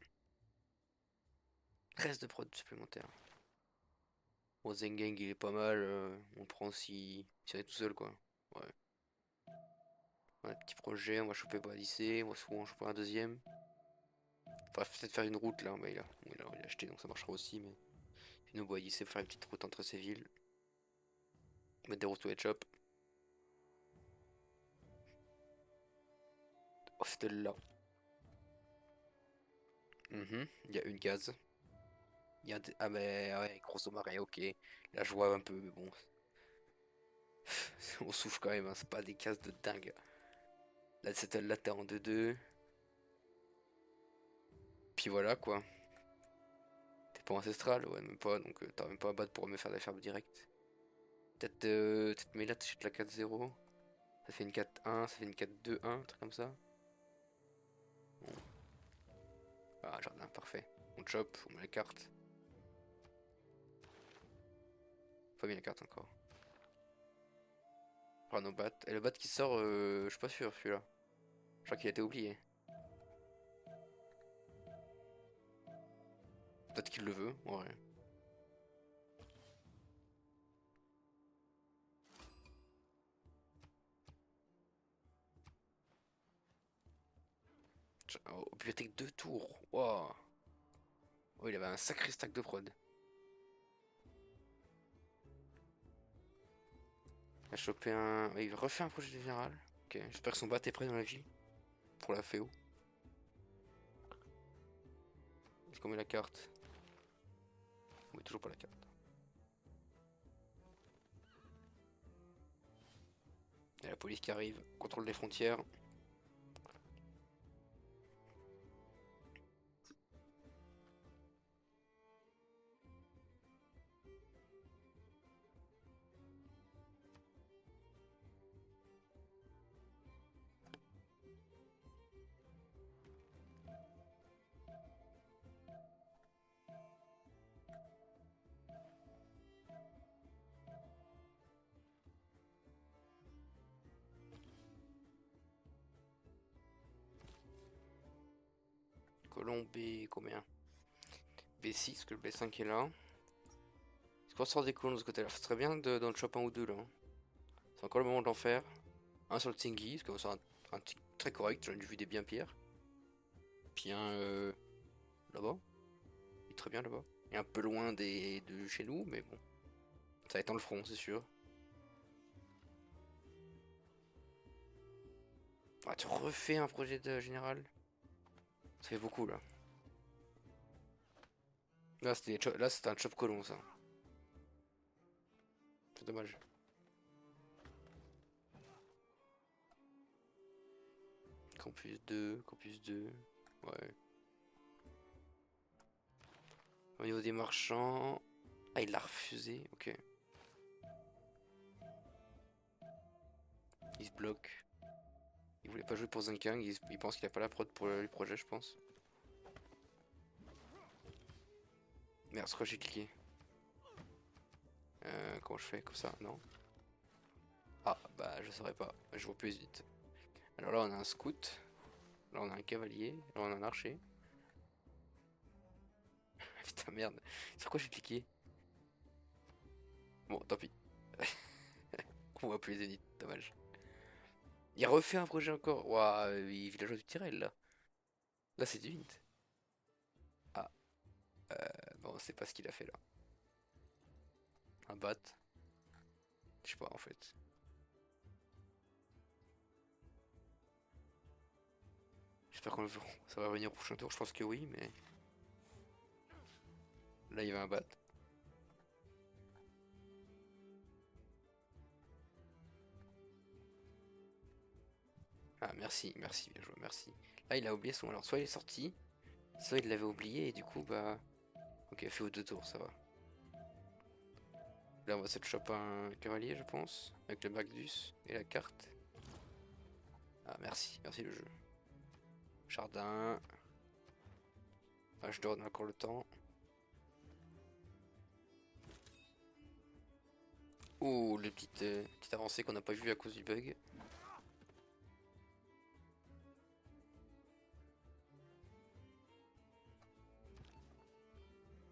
13 de prod supplémentaire. Bon, Zengeng, il est pas mal. On prend si on est tout seul, quoi. Ouais. On a un petit projet, on va choper Boadicée, on va souvent choper un deuxième. Faudra peut-être faire une route là, mais il a acheté donc ça marchera aussi. Mais sinon, Boadicée, faire une petite route entre ces villes. Mettre des routes au headshop. Oh, c'était là. Il y a une gaz. Il y a ah, mais ouais, grosso marée, ok. Là, je vois un peu, mais bon. On souffle quand même, hein, c'est pas des cases de dingue. Là, là t'es en 2-2. Puis voilà quoi. T'es pas ancestral, ouais, même pas, donc t'as même pas à battre pour me faire la ferme direct. Peut-être mais là t'achètes la 4-0. Ça fait une 4-1, ça fait une 4-2-1, un truc comme ça. Bon. Ah, jardin, parfait. On chope, on met la carte. Pas mis la carte encore. On prend nos bat. Et le bat qui sort, je suis pas sûr celui-là. Je crois qu'il a été oublié. Peut-être qu'il le veut, ouais. Oh, bibliothèque 2 tours. Waouh. Oh, il avait un sacré stack de prod. Il a chopé un. Il refait un projet général. Ok, j'espère que son bat est prêt dans la vie. Pour la féo. Est-ce qu'on met la carte? On met toujours pas la carte. Il y a la police qui arrive. Contrôle des frontières. Colon B, combien? B6, parce que le B5 est là. Est-ce qu'on sort des colons de ce côté-là? Ça serait bien d'en choper un ou deux là. C'est encore le moment d'en faire. Un sur le Tsingy, parce que c'est un tigre très correct, j'en ai vu des bien pires. Puis un là-bas. Il est très bien là-bas. Et un peu loin de chez nous, mais bon. Ça va être dans le front, c'est sûr. Ah, tu refais un projet de général? Ça fait beaucoup là. Là c'était un chop colon ça. C'est dommage. Campus 2. Ouais. Au niveau des marchands. Ah, il l'a refusé, ok. Il se bloque. Il voulait pas jouer pour Zinkang, il pense qu'il a pas la prod pour le projet, je pense. Merde, c'est quoi j'ai cliqué? Comment je fais? Comme ça? Non? Ah, bah je saurais pas. Je vois plus vite. Alors là, on a un scout. Là, on a un cavalier. Là, on a un archer. Putain, merde. Sur quoi j'ai cliqué? Bon, tant pis. On voit plus les zéniths, dommage. Il refait un projet encore. Waouh, villageois du Tyrell là. Là, c'est du hint. Ah, bon, c'est pas ce qu'il a fait là. Un bat. Je sais pas en fait. J'espère qu'on ça va revenir au prochain tour. Je pense que oui, mais. Là, il va un bat. Ah, merci, merci, bien joué, merci. Là, il a oublié son. Alors, soit il est sorti, soit il l'avait oublié, et du coup, bah. Ok, fait aux deux tours, ça va. Là, on va se choper un cavalier, je pense, avec le Magdus et la carte. Ah, merci, merci le jeu. Jardin. Ah, je donne encore le temps. Oh, le petite avancée qu'on n'a pas vu à cause du bug.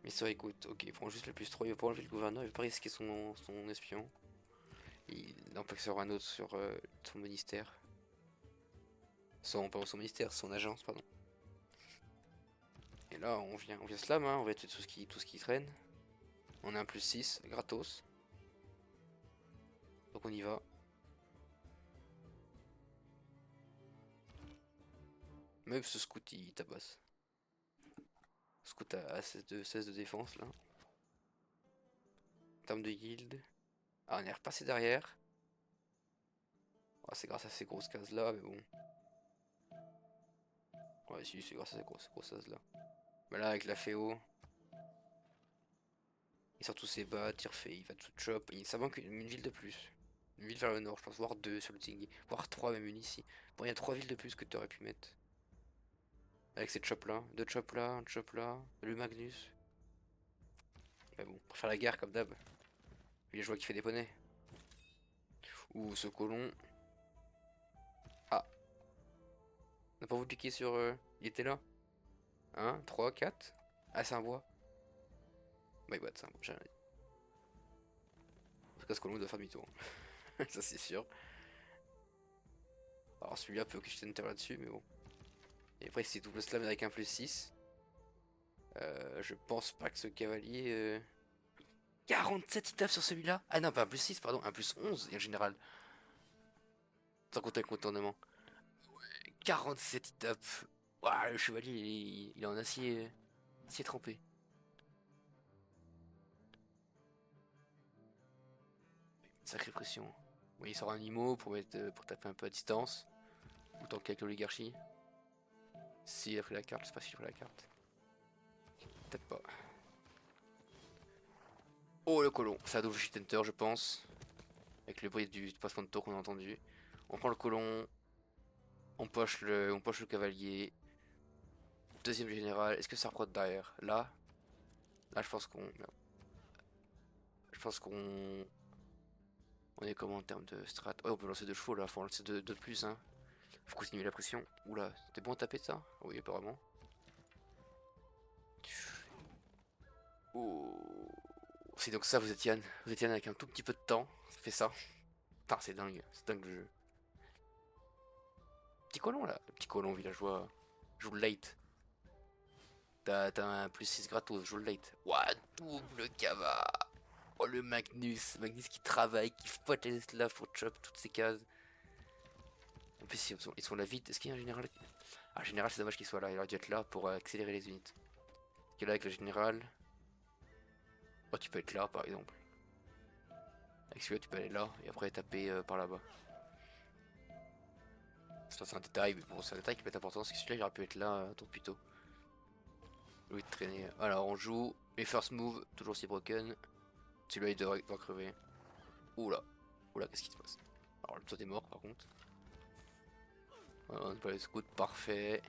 Mais ça, écoute, ok, il prend juste le plus 3, il va pas enlever le gouverneur, il veut pas risquer son espion. Il en peut que sur un autre sur son ministère. Pas son ministère, son agence, pardon. Et là, on vient slam, hein, on va tuer tout ce qui traîne. On a un plus 6, gratos. Donc on y va. Même ce scout, il tabasse. Scout à 16 de défense, là. En termes de yield. Ah, on est repassé derrière. Ah, c'est grâce à ces grosses cases là, mais bon. Ouais, si, c'est grâce à ces grosses cases là. Mais là, avec la Féo, il sort tous ses bats, il refait, il va tout chop. Ça manque une ville de plus. Une ville vers le nord, je pense, voire deux sur le Tingui. Voire trois, même une ici. Bon, il y a trois villes de plus que tu aurais pu mettre. Avec cette chop là, deux chop là, un chop là, le Magnus. Mais bon, pour faire la guerre comme d'hab. Villageois qui fait des poneys. Ou ce colon. Ah, on n'a pas voulu cliquer sur. Il était là. 1, 3, 4. Ah, c'est un bois. My bad, c'est un bois. J'ai rien dit. En tout cas, ce colon doit faire demi-tour. Ça, c'est sûr. Alors, celui-là peut que je enter là-dessus, mais bon. Et après, c'est double slam avec un +6. Je pense pas que ce cavalier. 47 il tape sur celui-là. Ah non, pas un +6, pardon, un +11 en général. Sans compter le contournement. 47 il tape. Ouah, le chevalier, il est en acier, acier trempé. Sacrée pression. Bon, il sort un IMO pour taper un peu à distance. Ou tant qu'avec l'oligarchie. S'il a pris la carte, je sais pas s'il a pris la carte. Peut-être pas. Oh le colon, c'est un double shit enter je pense. Avec le bruit du passement de tour qu'on a entendu. On prend le colon. On poche le cavalier. Deuxième général. Est-ce que ça reprend derrière? Là. Là je pense qu'on. Je pense qu'on. On est comment en termes de strat? Ouais, on peut lancer deux chevaux là, faut en lancer deux de plus hein. Faut continuer la pression. Oula, c'était bon à taper ça? Oui apparemment. Oh. C'est donc ça vous êtes Yann. Vous êtes Yann avec un tout petit peu de temps. Ça fait ça. Putain c'est dingue le jeu. Petit colon là, le petit colon villageois. Joue le late. T'as un +6 gratos, joue le late. Ouah, double cava. Oh le Magnus. Magnus qui travaille, qui fouette les esclaves pour chop toutes ces cases. En plus ils sont là vite. Est-ce qu'il y a un général? Ah général c'est dommage qu'il soit là, il aurait dû être là pour accélérer les unités. Parce que là avec le général. Oh tu peux être là par exemple. Avec celui-là tu peux aller là et après taper par là-bas. Ça c'est un détail, mais bon c'est un détail qui peut être important parce que celui-là il aurait pu être là un tour plus tôt. Oui de traîner. Alors on joue les first move, toujours si broken. Celui-là il doit crever. Oula. Oula qu'est-ce qui se passe? Alors toi t'es mort par contre. Voilà, on peut les scouts, parfait.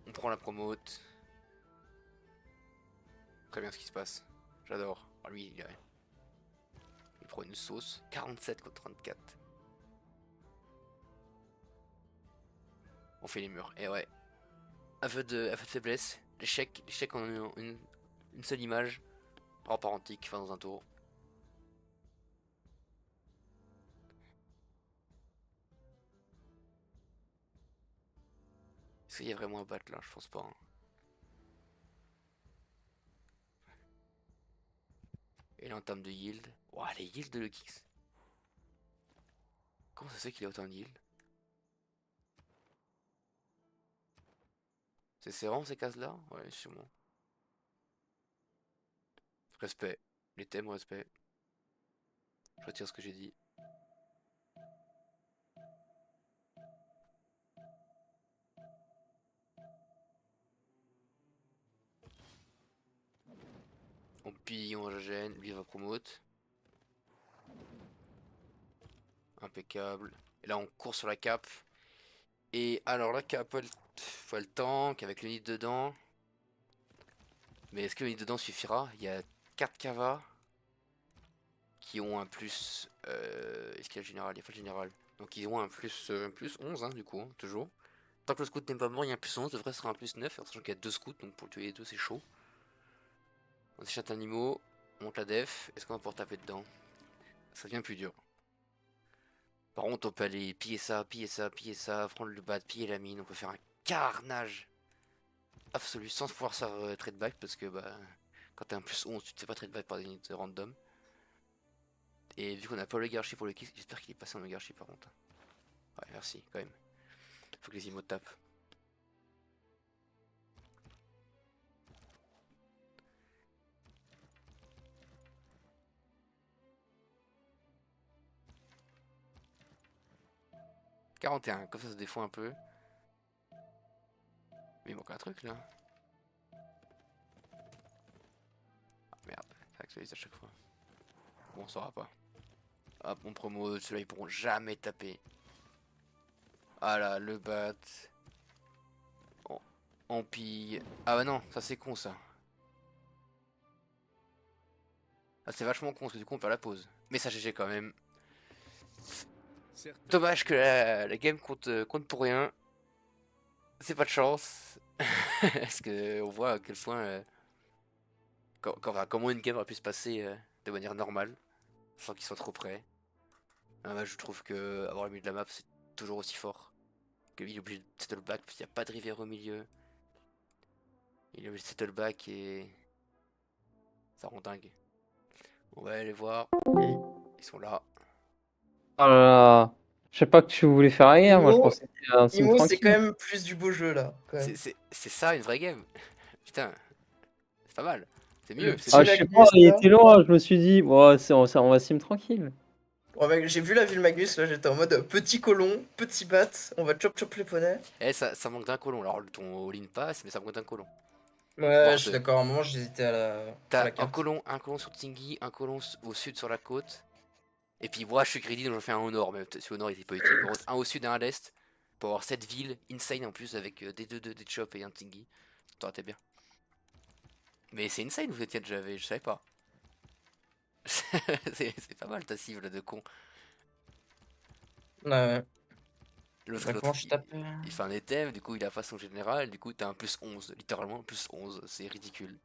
On prend la promote. Très bien ce qui se passe. J'adore. Ah, lui il prend une sauce. 47 contre 34. On fait les murs. Et ouais. Aveu de faiblesse. L'échec en une seule image. Rapport antique, fin dans un tour. Est-ce qu'il y a vraiment un battre là? Je pense pas. Hein. Et là en termes de yield. Ouah, les yields de Lekix. Comment ça se fait qu'il a autant de yield? C'est vraiment ces cases là? Ouais, sûrement. Respect. Les thèmes, respect. Je retire ce que j'ai dit. On pille, on gêne, lui va promote. Impeccable. Et là on court sur la cape. Et alors la cape, faut le tank avec le nid dedans. Mais est-ce que le nid dedans suffira? Il y a 4 cavas qui ont un plus. Est-ce qu'il y a le général? Il n'y a pas le général. Donc ils ont un plus 11 hein, du coup, hein, toujours. Tant que le scout n'est pas mort, il y a un plus 11, devrait être un plus 9, sachant qu'il y a 2 scouts, donc pour tuer les deux c'est chaud. On déchate un animaux, on monte la def, est-ce qu'on va pouvoir taper dedans? Ça devient plus dur. Par contre on peut aller piller ça, prendre le bas, piller la mine, on peut faire un carnage absolu sans pouvoir faire trade back parce que bah quand t'as un plus 11 tu te fais pas trade back par des unités random. Et vu qu'on a pas l'oligarchie pour le kiss, j'espère qu'il est passé en oligarchie par contre. Ouais merci quand même. Faut que les imos tapent. 41, comme ça se défend un peu. Mais il manque un truc là. Ah, merde, ça actualise à chaque fois. Bon, on saura pas. Hop, mon promo, ceux-là ils pourront jamais taper. Ah là, le bat. On pille. Ah bah non, ça c'est con ça. Ah, c'est vachement con parce que du coup on perd la pause. Mais ça GG quand même. Certains Dommage que la game compte pour rien. C'est pas de chance. Parce que on voit à quel point comment une game aurait pu se passer de manière normale, sans qu'ils soient trop près. Ah, bah, je trouve que avoir le milieu de la map c'est toujours aussi fort. Que il est obligé de settle back parce qu'il n'y a pas de rivière au milieu. Il est obligé de settle back et ça rend dingue. On va aller voir. Et Ils sont là. Oh là là. Je sais pas que tu voulais faire la guerre, moi je Imo, pensais que c'était un sim Imo, c'est quand tranquille. même plus du beau jeu là. Quand même. C'est ça une vraie game. Putain, c'est pas mal. C'est Le mieux, c'est petit Ah, mieux. je sais pas, Magnus il là. était loin, je me suis dit, bon, on va sim tranquille. Ouais, mec, j'ai vu la ville Magnus là, j'étais en mode petit colon, petit bat, on va chop chop les poneys. Eh, ça manque d'un colon. Alors, ton all-in passe, mais ça manque d'un colon. Ouais, Voire je suis deux. d'accord, à un moment j'hésitais à T'as la carte. un colon sur Tingui, un colon au sud sur la côte. Et puis, moi, je suis greedy, donc j'en fais un au nord. Mais si au nord, il était pas utile. Par contre, un au sud et un à l'est. Pour avoir cette ville insane en plus avec des chops et un Tingui. T'aurais été bien. Mais c'est insane, vous étiez déjà, je savais pas. C'est pas mal ta cible de con. Ouais, L'autre, bah, comment je tape? il fait un item, du coup il a pas son général, du coup t'as un plus 11, littéralement un plus 11, c'est ridicule.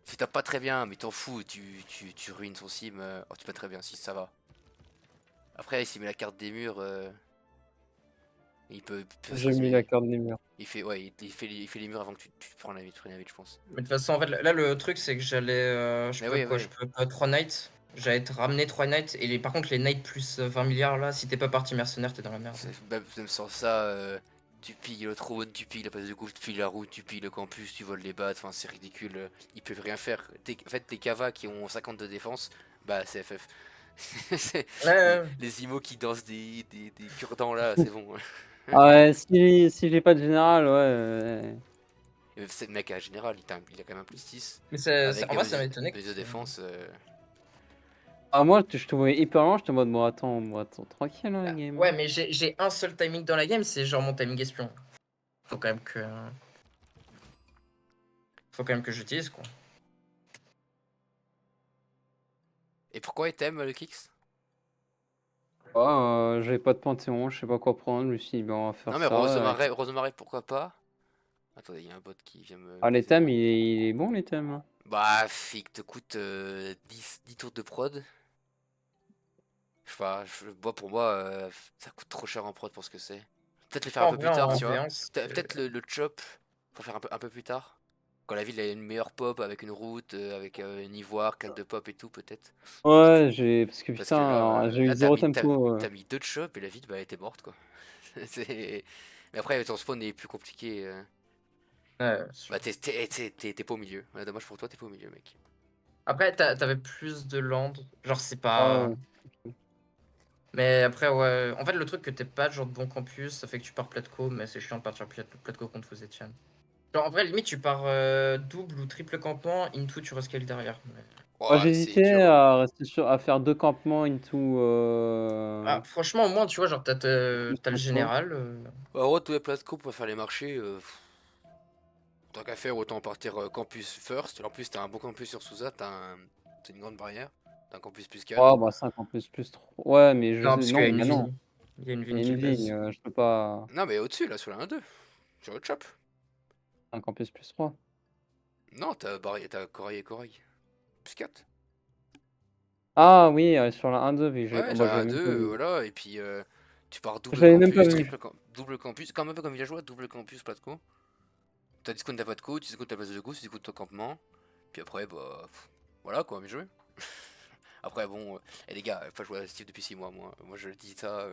Si t'as pas très bien, mais t'en fous, tu ruines son sim, oh tu pas très bien, si ça va. Après s'il met la carte des murs, il peut J'ai mis la s'assumer. carte des murs. Il fait, ouais, il fait les murs avant que tu prends la vite, je pense. Mais de toute façon, en fait, là le truc c'est que j'allais. Je Mais peux oui, quoi? Je oui. peux pas 3 knights. J'allais te ramener 3 knights. Et par contre, les knights plus 20 milliards là, si t'es pas parti mercenaire, t'es dans la merde. Même sans ça, tu pilles le trône, tu pilles la place de gauche, tu pilles la route, tu pilles le campus, tu voles les battes, enfin c'est ridicule, ils peuvent rien faire. En fait, les Kava qui ont 50 de défense, bah c'est FF. C'est- Ouais, les IMO qui dansent des cure-dents là, c'est bon. Ah ouais, si j'ai pas de général, ouais. C'est le mec à général, il a quand même un plus 6. mais Avec en vrai, ça m'étonnait que. mesures de défense. Ah, moi, je te voyais hyper loin, j'étais en mode, bon, attends, tranquille, hein, la Bah, game. ouais, mais j'ai un seul timing dans la game, c'est genre mon timing espion. Faut quand même que. Faut quand même que j'utilise quoi. Et pourquoi il t'aime le Kix? Ah, j'avais pas de Panthéon, je sais pas quoi prendre, je me suis dit, ben, on va faire Non mais ça. Rosemarée, pourquoi pas? Attendez, il y a un bot qui vient me Ah, les poser thèmes, une- il est bon, les thèmes, hein. Bah, il te coûte 10 tours de prod. Je sais pas, moi, pour moi, ça coûte trop cher en prod pour ce que c'est. Peut-être le faire un En peu vrai, plus tard, en tu vois. V1, Peut-être le chop, pour faire un peu plus tard. Quand la ville a une meilleure pop avec une route, avec une ivoire, 4 de pop et tout, peut-être. Ouais, parce que Parce que là, putain, j'ai eu là zéro tempo. t'as mis 2 de chop et la ville, bah, elle était morte, quoi. Mais après, ton spawn est plus compliqué. ouais, Bah, t'es pas au milieu. Ouais, dommage pour toi, t'es pas au milieu, mec. après, t'avais plus de land. Genre, c'est Ah, pas. ouais. Mais après, ouais. En fait, le truc que t'es pas genre de bon campus, ça fait que tu pars Platco, mais c'est chiant de partir Platco contre vous Etienne. Genre, en vrai, limite, tu pars double ou triple campement, into, tu rescales derrière. Moi, Ouais, c'est j'hésitais dur, hein. à rester à faire 2 campements into Ah, franchement, au moins, tu vois, genre, t'as plus le Platco. général. Bah, en gros, tous les Platco pour faire les marchés, tant qu'à faire, autant partir campus first. En plus, t'as un bon campus sur Souza, c'est une grande barrière. T'as un campus plus 4. Oh, bah 5 en plus 3. Ouais, mais Non, parce qu'il y a non, une bah non. vigne. Il y a une Il y vigne a qui une baisse. vigne, je peux pas. Non, mais au-dessus, là, sur la 1-2. Sur le chop. 5 en plus 3. Non, t'as Corail et Corail. Plus 4. Ah oui, sur la 1-2, oui, Ouais, oh, sur bah, la j'avais même pas 1-2, vu. voilà. Et puis, tu pars Je double l'avais même pas campus, vu. double campus. Comme un peu comme villageois, double campus, Platco. T'as discount ta pas de coup, tu discount ta place de coup, tu discount ton campement. Puis après, bah. Voilà quoi, bien joué. Après, bon, et les gars, faut jouer à Steve depuis 6 mois, moi je dis ça.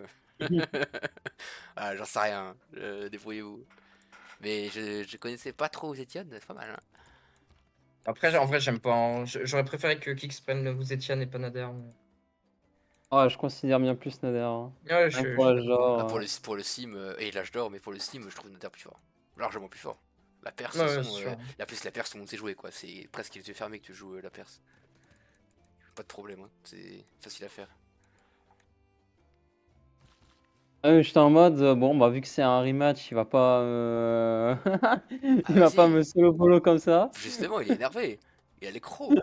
Ah, j'en sais rien, débrouillez-vous. Mais je connaissais pas trop vous Etienne, c'est pas mal, hein. Après, en vrai, j'aime pas. J'aurais préféré que Kix prenne vous Etienne et pas Nader. Ah, je considère bien plus Nader, hein. Ouais, Même je pour suis l'âge d'accord. Ah, d'or. pour le sim et l'âge d'or, mais pour le sim, je trouve Nader plus fort. Largement plus fort. La perse, de toute Ouais, façon, c'est sûr. la perse, tout le monde sait jouer quoi. C'est presque les yeux fermés que tu joues la perse. Pas de problème, hein. C'est facile à faire. Ah oui, j'étais en mode, bon, bah, vu que c'est un rematch, il va pas, Ah, il va pas vas-y, me solo bolo comme ça. justement, il est énervé. Il a les crocs.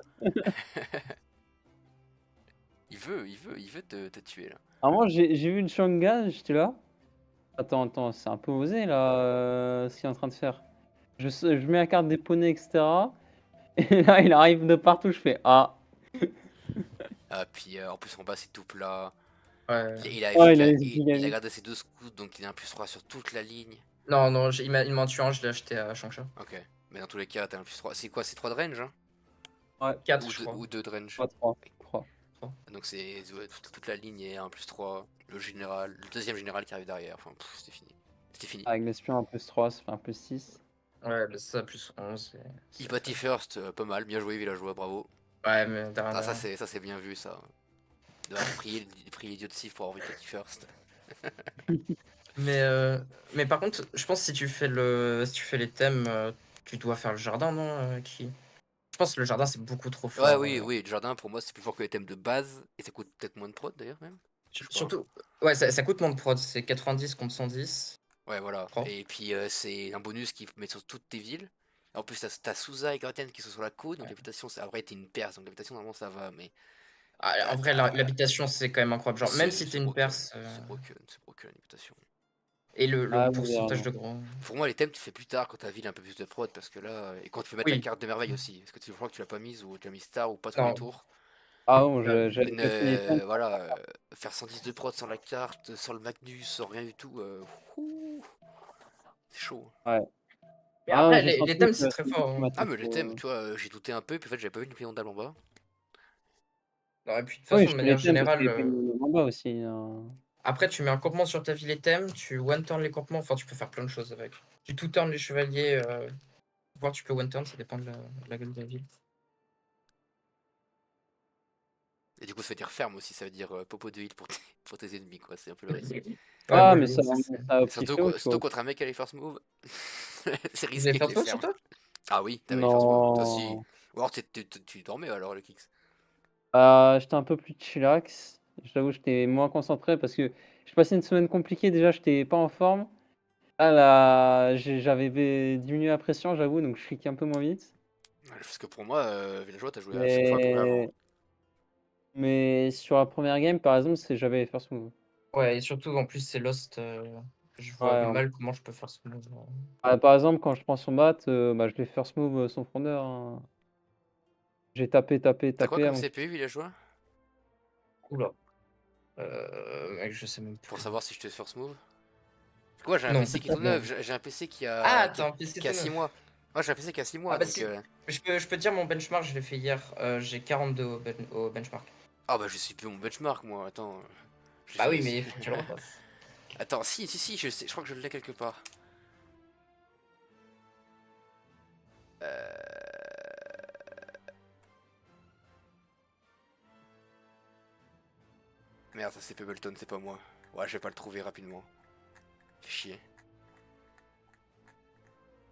Il veut te tuer là. À un moment, j'ai vu une Shangan, j'étais là. Attends, c'est un peu osé là, ce qu'il est en train de faire. Je mets la carte des poneys, etc. Et là, il arrive de partout, je fais ah. Ah, puis en plus en bas c'est tout plat. Ouais. Ouais, il a les Il a Zigami. gardé ses deux scouts donc il a un plus 3 sur toute la ligne. Non, non, il m'a tué un, je l'ai acheté à Changsha. Ok. Mais dans tous les cas, t'as un plus 3. C'est quoi? C'est 3 de range hein? Ouais, 4, je crois. Ou 2 de range. 3-3, je crois. Donc c'est ouais, toute la ligne et un plus 3. Le général, le deuxième général qui arrive derrière. Enfin, c'était fini. C'était fini. Avec l'espion, un plus 3, ça fait un plus 6. Ouais, bah, ça, plus 11. Hypatie first, pas mal, bien joué villageois, bravo. Ouais, mais derrière. Ah, ça c'est bien vu ça. De prier l'idiot de Sif pour avoir Hypatie first. Mais par contre, je pense que si tu fais les thèmes, tu dois faire le jardin, non Je pense que le jardin, c'est beaucoup trop Ouais, fort. oui, le jardin pour moi c'est plus fort que les thèmes de base et ça coûte peut-être moins de prod d'ailleurs même. Je crois. Surtout, ouais, ça coûte moins de prod, c'est 90 contre 110. Ouais, voilà. Pro. Et puis c'est un bonus qui met sur toutes tes villes. En plus, t'as Souza et Gratian qui sont sur la côte, donc Ouais. l'habitation, après t'es une perse, donc l'habitation normalement ça va, mais Ah, en vrai, l'habitation, c'est quand même incroyable. Genre, même si t'es une perse. c'est broken l'habitation. Et le Ah, pourcentage oui, de gros. Pour moi, les thèmes tu fais plus tard quand ta ville a un peu plus de prod, parce que là, et quand tu peux mettre la Oui. carte de merveille aussi, parce que je crois que tu l'as pas mise ou tu l'as mis star ou pas tous les Non. tours. Ah bon, Ouais. j'avais fait les thèmes. Voilà, faire 110 de prod sans la carte, sans le Magnus, sans rien du tout, ouh, c'est chaud. Ouais. Mais Ah, après, j'ai les senti thèmes, que c'est très c'était fort. Ah, automatique. mais les thèmes, tu vois, j'ai douté un peu, puis en fait, j'avais pas vu une client dalle en bas. Non, et puis, de toute Oui, façon, je de fais les manière thèmes parce qu'il y générale, a pas une en bas aussi, hein. après, tu mets un campement sur ta ville et thème, tu one-turn les campements. Enfin, tu peux faire plein de choses avec. Tu two-turn les chevaliers, voire tu peux one-turn, ça dépend de la gueule de la ville. Et du coup, ça veut dire ferme aussi, ça veut dire popo de heal pour pour tes ennemis, quoi. C'est un peu le risque. Ouais, Ah, bon, mais oui, ça, ça, ça a optifié, tu Surtout vois. contre un mec qui a les first move. C'est Vous avez risqué fait les ça sur fermes. toi? Ah oui, t'avais les first move. Toi aussi. Non. Ou alors tu dormais alors, le Kix. J'étais un peu plus chillax. J'avoue, j'étais moins concentré parce que j'ai passé une semaine compliquée. Déjà, j'étais pas en forme. Là, j'avais diminué la pression, j'avoue, donc je cliquais un peu moins vite. Parce que pour moi, Villageois, t'as joué à chaque fois comme avant. Mais, mais sur la première game, par exemple, j'avais first move. Ouais, et surtout, en plus, c'est Lost. Je vois Ouais, mal comment je peux faire ce move. par exemple, quand je prends son bat, bah, je l'ai first move son frondeur, hein. J'ai T'as quoi tapé comme avant qu'il. CPU, Villageois? Oula. Mec, je sais même Pour plus. savoir si je te first move? Quoi, j'ai un Non, PC qui est tout non. neuf. J'ai un PC Ah, t'as un PC qui a tout 6 neuf. mois. Moi, j'ai un PC qui a 6 Ah mois, bah donc. si, je peux te dire mon benchmark, je l'ai fait hier. J'ai 42 au benchmark. Ah bah, je suis plus mon benchmark, moi. Attends. J'ai Bah fait. oui, mais il faut que tu le repasses. Attends, si, je crois que je l'ai quelque part. Merde, ça c'est Pebbleton, c'est pas moi. Ouais, je vais pas le trouver rapidement. Fais chier.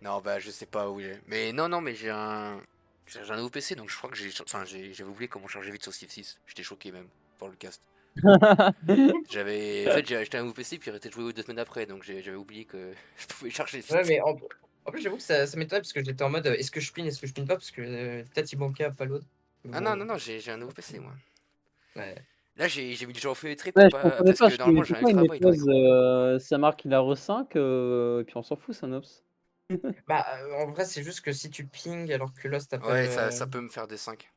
Non, bah je sais pas où il est. Mais non, mais j'ai un nouveau PC, donc je crois que j'avais oublié comment charger vite sur Civ 6. J'étais choqué même, pour le cast. En fait, j'ai acheté un nouveau PC, puis arrêté de jouer 2 semaines après, donc j'avais oublié que je pouvais charger Ouais, vite. mais en plus, j'avoue que ça m'étonne parce que j'étais en mode est-ce que je pine, est-ce que je pine pas parce que peut-être il manquait pas l'autre. Mais Ah bon, non, j'ai un nouveau PC, moi. ouais. Là, j'ai mis le jeu en fenêtré Ouais, pour je pas... comprenais Parce pas, que je me normalement, dis j'ai un pourquoi il ultra met wide dans pause, l'écran. ça marque il a re-5, et puis on s'en fout, ça nops. Bah, en vrai, c'est juste que si tu ping alors que Lost t'appelle. Ouais, ça peut me faire des 5.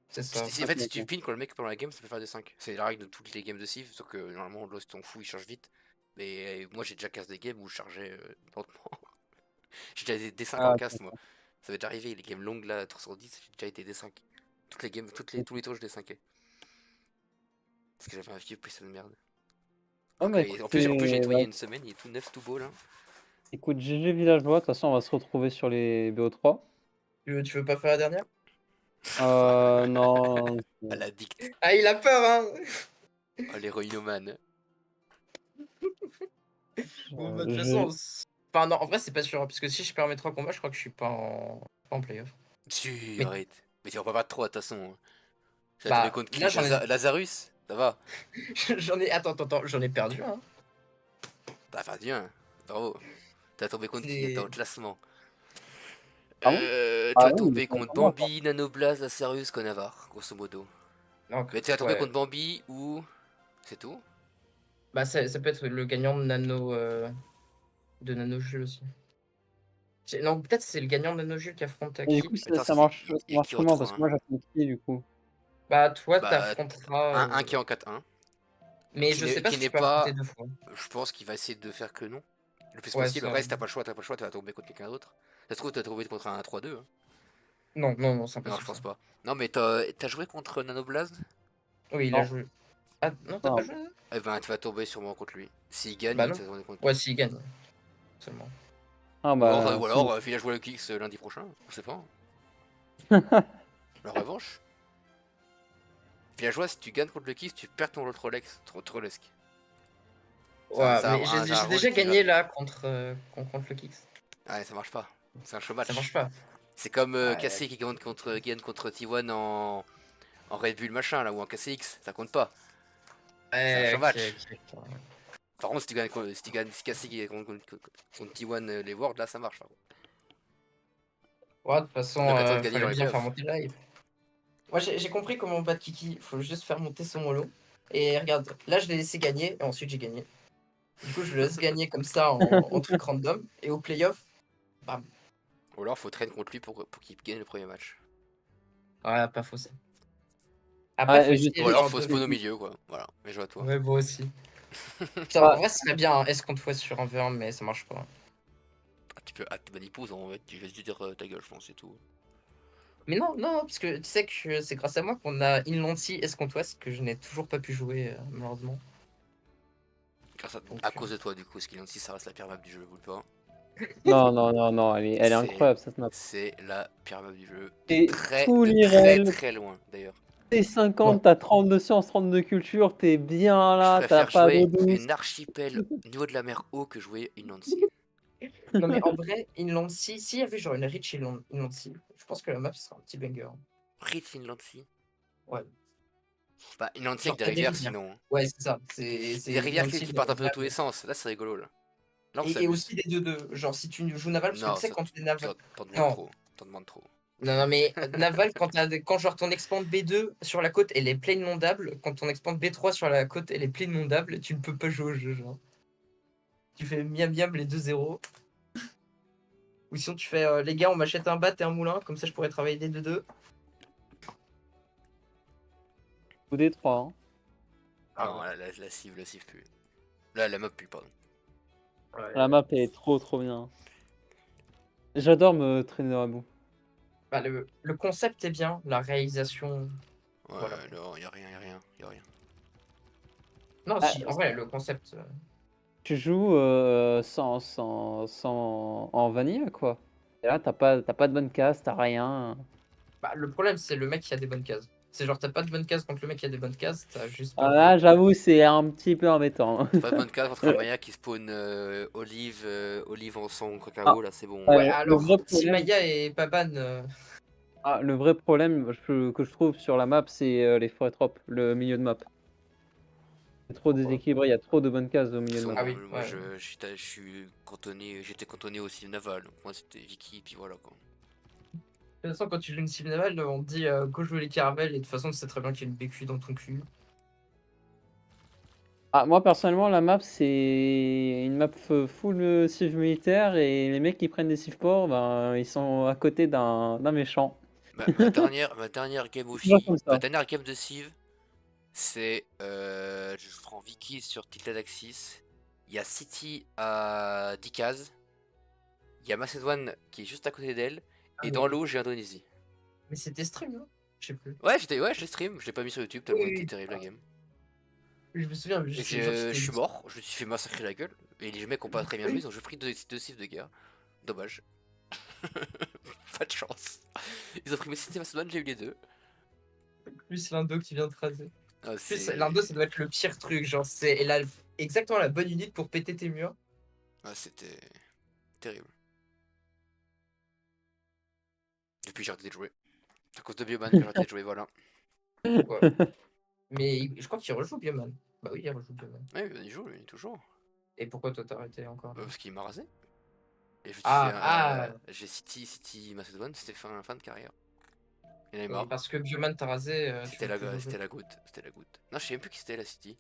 C'est ça. En fait, si tu Ok. pins quand le mec est pendant la game, ça peut faire des 5. C'est la règle de toutes les games de Civ, sauf que normalement, Lost, on fout, il charge vite. Mais moi, j'ai déjà cassé des games où je chargeais lentement. J'ai déjà été D5 en Ah, cast, moi. ok. Ça m'est déjà arrivé, les games longues là, 310, j'ai déjà été D5. Toutes les games, tous les tours, je D5. Parce que j'avais un vieux PC de merde. Oh, bah En plus j'ai écoutez, nettoyé il y a une semaine, il est tout neuf, tout beau là. écoute, GG Villageois, de toute façon, on va se retrouver sur les BO3. Tu veux pas faire la dernière? Non. À l'addict. Ah, il a peur, hein. Oh, l'héroïnomane. Bon, bah, de toute Je- façon, enfin, non, en vrai, c'est pas sûr, hein, parce que si je perds mes 3 combats, je crois que je suis pas en playoff. Tu Mais- arrête. Mais tu vas pas battre 3 de toute façon. Tu vas tomber Bah, contre qui? là, j'en ai, Lazarus? Ça va. attends, j'en ai perdu, hein. Bah, vas-y, hein. Bravo. Tu vas tomber contre qui? C'est- Attends, classement. Ah bon Tu Ah vas oui, tomber mais contre comment, quoi. Bambi, Nanoblast, Lazarus, Conavar, grosso modo. Donc, Mais tu vas tomber ouais. contre Bambi ou. C'est tout? Bah, ça peut être le gagnant de de Nano Jules aussi. Non, peut-être c'est le gagnant de Nano Jules qui affronte Et du qui? coup, Attends, ça marche, ça et marche qui comment? retrouve Parce que un. moi, j'attends qui, du coup? Bah, toi, Bah, t'affronteras. un qui est en 4-1. Mais qui je n'est- sais pas qui si n'est tu peux pas- affronter 2 fois. Je pense qu'il va essayer de faire que non. Le plus Ouais, possible. ça- Après, si t'as pas le choix, tu vas tomber contre quelqu'un d'autre. Ça se trouve, tu vas tomber contre un 3-2. Hein. Non, c'est Non, impossible. je pense Ça. pas. Non, mais t'as joué contre Nanoblast? Oui, il a Non. joué. Ah, non, t'as Non. pas joué? Eh ben, tu vas tomber sûrement contre lui. S'il gagne, Bah, tu non. vas tomber contre Ouais, lui. s'il gagne. Seulement. Ah bah, Ou si. alors, il a joué le Kicks lundi prochain. Je sais pas. La revanche. Villageois, si tu gagnes contre le Kicks, tu perds ton autre Rolex. Ouais, Ça a mais un j'ai rôle déjà gagné équivalent. là contre le Kicks. Ouais, ça marche pas. C'est un show Ça match. marche pas. C'est comme Ouais. Cassé qui gagne contre T1 en Red Bull machin là ou en KCX, ça compte pas. C'est un show match. Ok. Par contre, si Cassé qui gagne contre T1 les Worlds, là ça marche. Par contre. Ouais, de toute façon, Donc à toi de gagner fallait dans les bien faire playoffs. monter le live. Moi, j'ai compris comment battre Kiki. Faut juste faire monter son holo. Et regarde, là, je l'ai laissé gagner. Et ensuite, j'ai gagné. Du coup, je le laisse gagner comme ça en truc random. Et au playoff, bam. Ou alors faut traîner contre lui pour qu'il gagne le premier match. Ouais, pas faux ça. Après, Ouais, faut juste- essayer Ou alors genre faut de. spawn au milieu quoi. Voilà, mais je vois toi. Ouais, moi aussi. Putain, Ouais. en vrai, ce serait bien un S contre fois sur un V1, mais ça marche pas. Tu peux te manipose en fait, tu vas te dire ta gueule, je pense, c'est tout. Mais non, parce que tu sais que c'est grâce à moi qu'on a Inlancy S contre West que je n'ai toujours pas pu jouer, malheureusement. Donc, À cause de toi du coup, ce qu'il a dit, ça reste la pire map du jeu, vous le pas. Non, elle est C'est- incroyable cette map. C'est la pire map du jeu. Et Très, tout de l'IRL, très loin d'ailleurs. t'es Non. 50, t'as 32 sciences, 32 culture, t'es bien Je là, t'as préfère pas jouer d'eau douce. une archipel niveau de la mer haut que jouer une Nancy. Non, mais en vrai, Inlancy, s'il y avait genre une Rich Inlancy, je pense que la map serait un petit banger. Rich in Nancy. Ouais. Bah, une Nancy Genre, avec des t'as des rivières rivières. sinon. Ouais, c'est ça. C'est Des rivières Inlancy, qui des partent un peu de rivières. tous les sens. Là, c'est rigolo là. Là, on Et s'amuse. aussi des 2-2. Genre, si tu joues naval, parce que Non, tu sais, ça quand tu es naval. t'en demandes Non. trop. T'en demandes trop. Non, mais naval, quand genre ton expand B2 sur la côte, elle est pleine inondable. Quand ton expand B3 sur la côte, elle est pleine inondable, tu ne peux pas jouer au jeu, genre. Tu fais miam miam les 2-0. Ou sinon, tu fais les gars, on m'achète un bat et un moulin, comme ça je pourrais travailler des 2-2. Ou des 3. Hein. Ah non, la cive pue. Là, la map pue, pardon. Ouais. La map est trop bien. J'adore me traîner dans la boue. Bah, le concept est bien, la réalisation. Ouais, Voilà. non, y a rien. Non, Ah, si, en vrai, le concept. Tu joues en vanilla quoi. Et là t'as pas de bonne case, t'as rien. Bah, le problème, c'est le mec qui a des bonnes cases. C'est genre, t'as pas de bonnes cases contre le mec qui a des bonnes cases, t'as juste pas. Ah, là j'avoue c'est un petit peu embêtant. Pas de bonne case contre un Maya qui spawn olive en son cacao, là, c'est bon. Ouais, le alors, vrai si problème- Maya est pas ban. le vrai problème que je trouve sur la map c'est les forêts trop, le milieu de map. C'est trop déséquilibré, il y a trop de bonnes cases au milieu de map. Ah oui, Moi, ouais. j'étais cantonné aussi naval, donc moi c'était Vicky, puis voilà quoi. De toute façon, quand tu joues une cible navale, on te dit go jouer les caravelles, et de toute façon, tu sais très bien qu'il y a une BQ dans ton cul. Ah, moi personnellement la map c'est une map full civ militaire et les mecs qui prennent des civ ports ben ils sont à côté d'un méchant. Ma dernière game au Toujours FI, comme ça. ma dernière game de Civ, c'est je prends Vicky sur Tilted Axis, il y a City à 10 cases, il y a Macédoine qui est juste à côté d'elle, Ah, et mais- dans l'eau j'ai Indonésie. Mais c'était stream, non? Je sais plus. Ouais, je l'ai stream, je l'ai pas mis sur YouTube tellement Oui, il était oui. terrible la game. Je me souviens, mais Et je suis mort, je me suis fait massacrer la gueule, et les mecs ont pas très bien joué, ils ont juste pris deux cives de guerre. Dommage. Pas de chance. Ils ont pris mes cités Macédoine, j'ai eu les deux. Plus l'Indo qui vient de raser. Ah, En plus, c'est. l'Indo, ça doit être le pire truc. Genre, elle a exactement la bonne unité pour péter tes murs. Ah, c'était terrible. Depuis, j'ai arrêté de jouer. À cause de Bioman que j'ai arrêté de jouer, voilà. Quoi. Mais je crois qu'il rejoue Bioman. Bah oui, il rejoue Bioman. Ouais, il joue, lui, toujours. Et pourquoi toi t'as arrêté encore lui Parce qu'il m'a rasé. Et je me suis fait Ah, j'ai City Macedon, c'était fin de carrière. Il en avait oui, marre. parce que Bioman t'a rasé, tu C'était veux plus jouer. c'était la goutte. C'était la goutte. Non, je sais même plus qui c'était la City.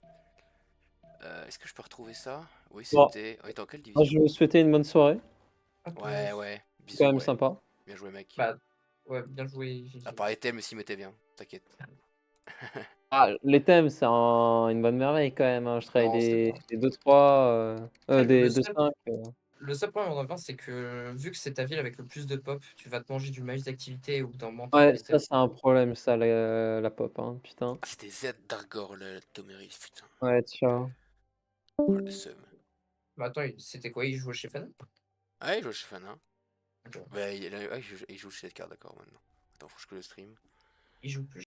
Est-ce que je peux retrouver ça? Oui, Bon, c'était. On était en quelle moi, division? je vais vous souhaiter une bonne soirée. À tous. Ouais, ouais. C'est quand Bisous, même ouais. sympa. Bien joué, mec. Bah, ouais, bien joué, GG. À part les thèmes, s'il mettait bien. T'inquiète. Ah, les thèmes, c'est une bonne merveille quand même, hein. Je travaille Non, c'était des pas. 2-3, Le des seul, 2-5. le seul problème en 20, c'est que vu que c'est ta ville avec le plus de pop, tu vas te manger du maïs d'activité ou d'un mentor Ouais, pété. ça, c'est un problème, ça, la pop, hein, putain. Ah, c'était Z Dargor, le Tomeris, putain. Ouais, ciao. Oh, le seum. Bah attends, c'était quoi? Il jouait chez Fana? Ah, il joue chez Fana. Ok. Ouais, il joue chez Edgar, d'accord, maintenant. Attends, faut que je le stream. Il joue plus